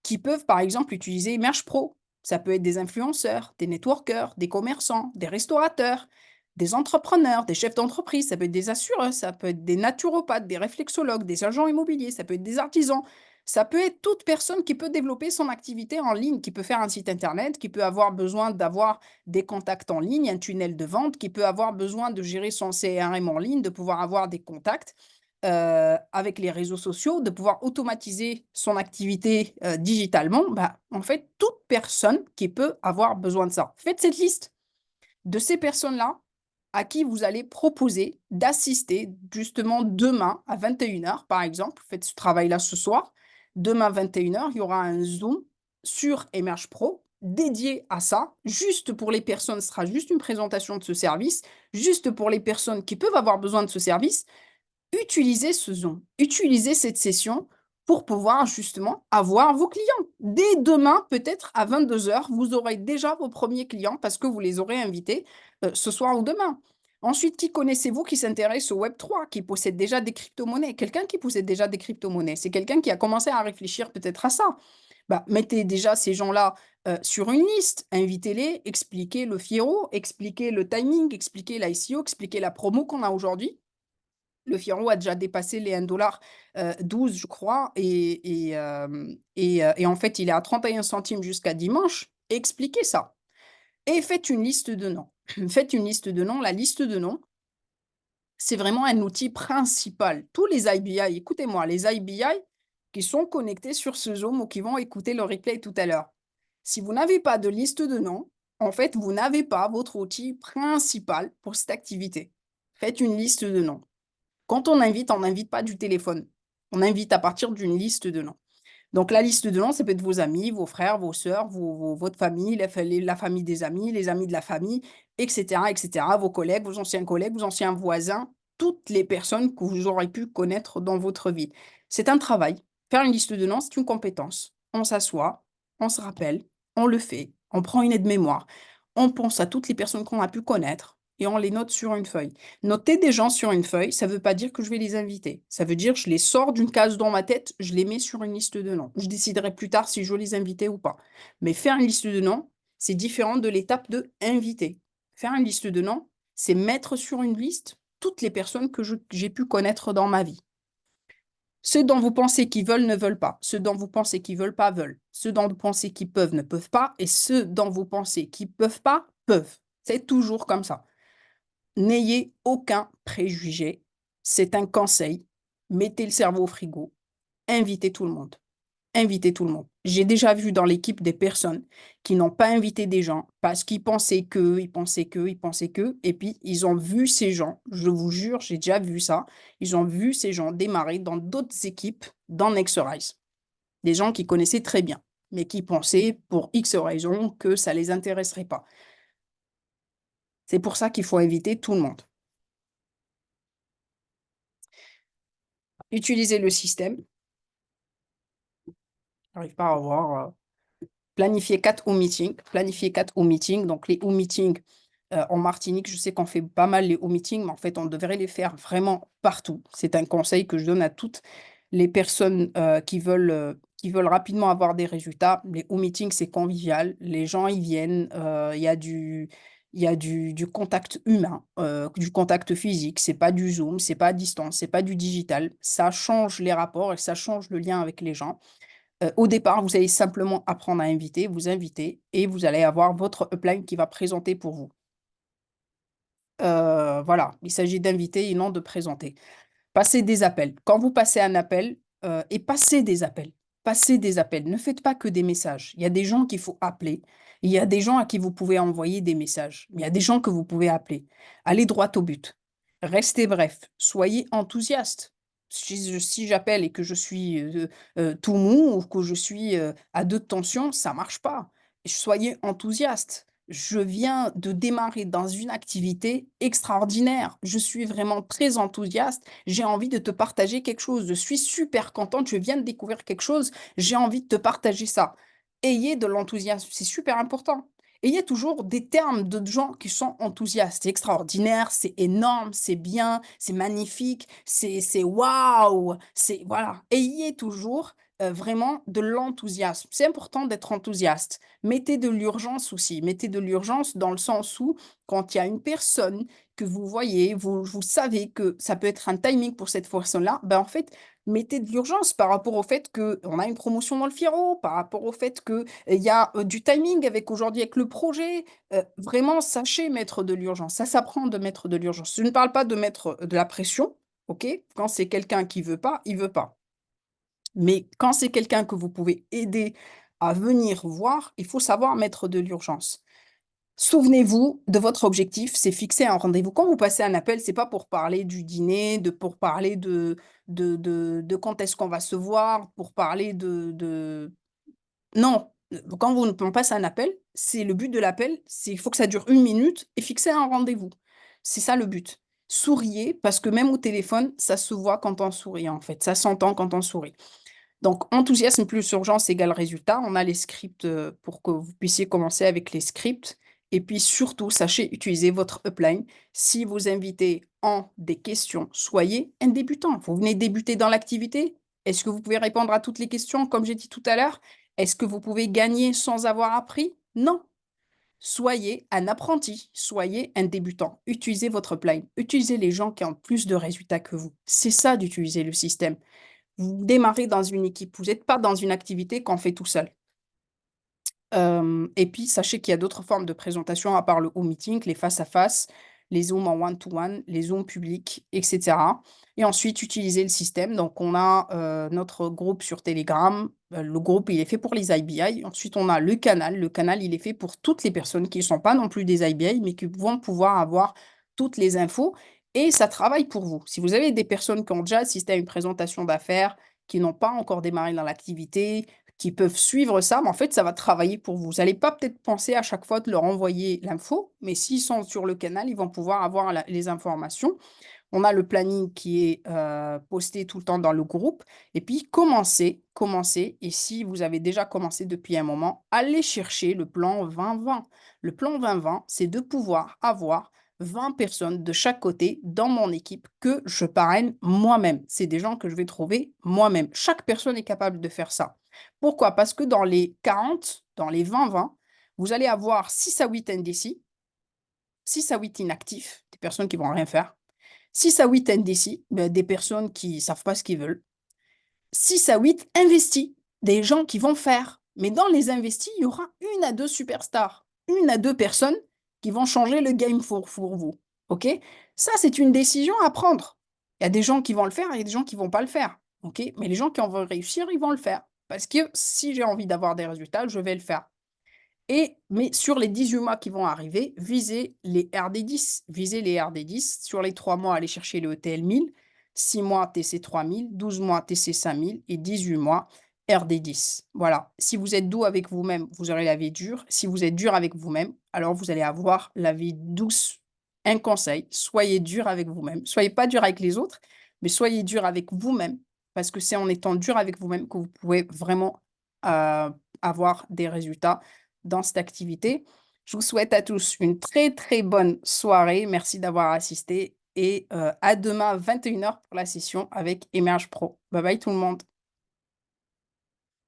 qui peuvent, par exemple, utiliser Emerge Pro. Ça peut être des influenceurs, des networkers, des commerçants, des restaurateurs, des entrepreneurs, des chefs d'entreprise, ça peut être des assureurs, ça peut être des naturopathes, des réflexologues, des agents immobiliers, ça peut être des artisans, ça peut être toute personne qui peut développer son activité en ligne, qui peut faire un site internet, qui peut avoir besoin d'avoir des contacts en ligne, un tunnel de vente, qui peut avoir besoin de gérer son CRM en ligne, de pouvoir avoir des contacts avec les réseaux sociaux, de pouvoir automatiser son activité digitalement. Bah, en fait, toute personne qui peut avoir besoin de ça. Faites cette liste de ces personnes-là à qui vous allez proposer d'assister justement demain à 21 h, par exemple. Faites ce travail-là ce soir. Demain 21 h, il y aura un Zoom sur Emerge Pro dédié à ça, juste pour les personnes, ce sera juste une présentation de ce service, juste pour les personnes qui peuvent avoir besoin de ce service. Utilisez ce Zoom, utilisez cette session pour pouvoir justement avoir vos clients. Dès demain, peut-être à 22 h, vous aurez déjà vos premiers clients parce que vous les aurez invités ce soir ou demain. Ensuite, qui connaissez-vous qui s'intéresse au Web3, qui possède déjà des crypto-monnaies? Quelqu'un qui possède déjà des crypto-monnaies, c'est quelqu'un qui a commencé à réfléchir peut-être à ça. Bah, mettez déjà ces gens-là, sur une liste, invitez-les, expliquez le Fiero, expliquez le timing, expliquez l'ICO, expliquez la promo qu'on a aujourd'hui. Le Fiero a déjà dépassé les 1 12 je crois et en fait, il est à 31 centimes jusqu'à dimanche. Expliquez ça et faites une liste de noms. Faites une liste de noms. La liste de noms, c'est vraiment un outil principal. Tous les IBI, écoutez-moi, les IBI qui sont connectés sur ce Zoom ou qui vont écouter le replay tout à l'heure. Si vous n'avez pas de liste de noms, en fait, vous n'avez pas votre outil principal pour cette activité. Faites une liste de noms. Quand on n'invite pas du téléphone. On invite à partir d'une liste de noms. Donc la liste de noms, ça peut être vos amis, vos frères, vos sœurs, votre famille, la famille des amis, les amis de la famille, etc., etc., vos collègues, vos anciens voisins, toutes les personnes que vous aurez pu connaître dans votre vie. C'est un travail. Faire une liste de noms, c'est une compétence. On s'assoit, on se rappelle, on le fait, on prend une aide-mémoire, on pense à toutes les personnes qu'on a pu connaître et on les note sur une feuille. Noter des gens sur une feuille, ça ne veut pas dire que je vais les inviter. Ça veut dire que je les sors d'une case dans ma tête, je les mets sur une liste de noms. Je déciderai plus tard si je veux les inviter ou pas. Mais faire une liste de noms, c'est différent de l'étape de inviter. Faire une liste de noms, c'est mettre sur une liste toutes les personnes que j'ai pu connaître dans ma vie. Ceux dont vous pensez qu'ils veulent ne veulent pas. Ceux dont vous pensez qu'ils veulent pas veulent. Ceux dont vous pensez qu'ils peuvent ne peuvent pas. Et ceux dont vous pensez qu'ils peuvent pas peuvent. C'est toujours comme ça. N'ayez aucun préjugé. C'est un conseil. Mettez le cerveau au frigo. Invitez tout le monde. Invitez tout le monde. J'ai déjà vu dans l'équipe des personnes qui n'ont pas invité des gens parce qu'ils pensaient que, ils pensaient que, ils pensaient que, et puis ils ont vu ces gens, je vous jure, j'ai déjà vu ça, ils ont vu ces gens démarrer dans d'autres équipes dans Nexterize. Des gens qui connaissaient très bien, mais qui pensaient pour X raisons que ça ne les intéresserait pas. C'est pour ça qu'il faut inviter tout le monde. Utilisez le système. J'arrive pas à voir. Planifier 4 home meetings. Planifier 4 home meetings. Donc, les home meetings en Martinique, je sais qu'on fait pas mal les home meetings, mais en fait, on devrait les faire vraiment partout. C'est un conseil que je donne à toutes les personnes qui veulent rapidement avoir des résultats. Les home meetings, c'est convivial. Les gens, ils viennent. Il y a du contact humain, du contact physique. C'est pas du Zoom, c'est pas à distance, c'est pas du digital. Ça change les rapports et ça change le lien avec les gens. Au départ, vous allez simplement apprendre à inviter, vous inviter et vous allez avoir votre upline qui va présenter pour vous. Voilà, il s'agit d'inviter et non de présenter. Passez des appels. Quand vous passez un appel, et passez des appels. Passez des appels. Ne faites pas que des messages. Il y a des gens qu'il faut appeler. Il y a des gens à qui vous pouvez envoyer des messages. Il y a des gens que vous pouvez appeler. Allez droit au but. Restez bref. Soyez enthousiaste. Si j'appelle et que je suis tout mou ou que je suis à deux de tension, ça marche pas. Soyez enthousiaste. Je viens de démarrer dans une activité extraordinaire. Je suis vraiment très enthousiaste. J'ai envie de te partager quelque chose. Je suis super contente. Je viens de découvrir quelque chose. J'ai envie de te partager ça. Ayez de l'enthousiasme. C'est super important. Ayez toujours des termes de gens qui sont enthousiastes. C'est extraordinaire, c'est énorme, c'est bien, c'est magnifique, c'est waouh. C'est voilà. Ayez toujours vraiment de l'enthousiasme. C'est important d'être enthousiaste. Mettez de l'urgence aussi. Mettez de l'urgence dans le sens où, quand il y a une personne que vous voyez, vous savez que ça peut être un timing pour cette personne-là, ben en fait, mettez de l'urgence par rapport au fait qu'on a une promotion dans le Firo, par rapport au fait qu'il y a du timing avec aujourd'hui avec le projet. Vraiment, sachez mettre de l'urgence. Ça s'apprend de mettre de l'urgence. Je ne parle pas de mettre de la pression, ok? Quand c'est quelqu'un qui veut pas, il veut pas. Mais quand c'est quelqu'un que vous pouvez aider à venir voir, il faut savoir mettre de l'urgence. Souvenez-vous de votre objectif, c'est fixer un rendez-vous. Quand vous passez un appel, c'est pas pour parler du dîner, pour parler de quand est-ce qu'on va se voir, pour parler Non, quand on passe un appel, c'est le but de l'appel, c'est il faut que ça dure 1 minute et fixer un rendez-vous. C'est ça le but. Souriez, parce que même au téléphone, ça se voit quand on sourit, en fait. Ça s'entend quand on sourit. Donc, enthousiasme plus urgence égale résultat. On a les scripts pour que vous puissiez commencer avec les scripts. Et puis surtout, sachez utiliser votre upline. Si vos invités ont des questions, soyez un débutant. Vous venez débuter dans l'activité. Est-ce que vous pouvez répondre à toutes les questions, comme j'ai dit tout à l'heure? Est-ce que vous pouvez gagner sans avoir appris? Non. Soyez un apprenti, soyez un débutant. Utilisez votre plane, utilisez les gens qui ont plus de résultats que vous. C'est ça d'utiliser le système. Vous démarrez dans une équipe, vous n'êtes pas dans une activité qu'on fait tout seul. Et puis sachez qu'il y a d'autres formes de présentation à part le home meeting, les face à face, les Zooms en one to one, les Zooms publics et cetera et ensuite utiliser le système. Donc on a, notre groupe sur Telegram, le groupe il est fait pour les IBI. Ensuite on a le canal. Le canal il est fait pour toutes les personnes qui ne sont pas non plus des IBI, mais qui vont pouvoir avoir toutes les infos et ça travaille pour vous. Si vous avez des personnes qui ont déjà assisté à une présentation d'affaires, qui n'ont pas encore démarré dans l'activité, qui peuvent suivre ça, mais en fait, ça va travailler pour vous. Vous n'allez pas peut-être penser à chaque fois de leur envoyer l'info, mais s'ils sont sur le canal, ils vont pouvoir avoir les informations. On a le planning qui est posté tout le temps dans le groupe. Et puis, commencez. Et si vous avez déjà commencé depuis un moment, allez chercher le plan 20-20. Le plan 20-20, c'est de pouvoir avoir 20 personnes de chaque côté dans mon équipe que je parraine moi-même. C'est des gens que je vais trouver moi-même. Chaque personne est capable de faire ça. Pourquoi? Parce que dans les 40, dans les 20-20, vous allez avoir 6 à 8 indécis, 6 à 8 inactifs, des personnes qui vont rien faire. 6 à 8 indécis, des personnes qui ne savent pas ce qu'ils veulent. 6 à 8 investis, des gens qui vont faire. Mais dans les investis, il y aura 1 à 2 superstars, 1 à 2 personnes qui vont changer le game pour vous. OK? Ça, c'est une décision à prendre. Il y a des gens qui vont le faire et il y a des gens qui ne vont pas le faire. OK? Mais les gens qui vont réussir, ils vont le faire. Parce que si j'ai envie d'avoir des résultats, je vais le faire. Mais sur les 18 mois qui vont arriver, visez les RD10. Visez les RD10. Sur les 3 mois, allez chercher le ETL 1000. 6 mois, TC 3000. 12 mois, TC 5000. Et 18 mois, RD10. Voilà. Si vous êtes doux avec vous-même, vous aurez la vie dure. Si vous êtes dur avec vous-même, alors vous allez avoir la vie douce. Un conseil, soyez dur avec vous-même. Soyez pas dur avec les autres, mais soyez dur avec vous-même. Parce que c'est en étant dur avec vous-même que vous pouvez vraiment avoir des résultats dans cette activité. Je vous souhaite à tous une très, très bonne soirée. Merci d'avoir assisté et à demain 21 h pour la session avec Emerge Pro. Bye bye tout le monde.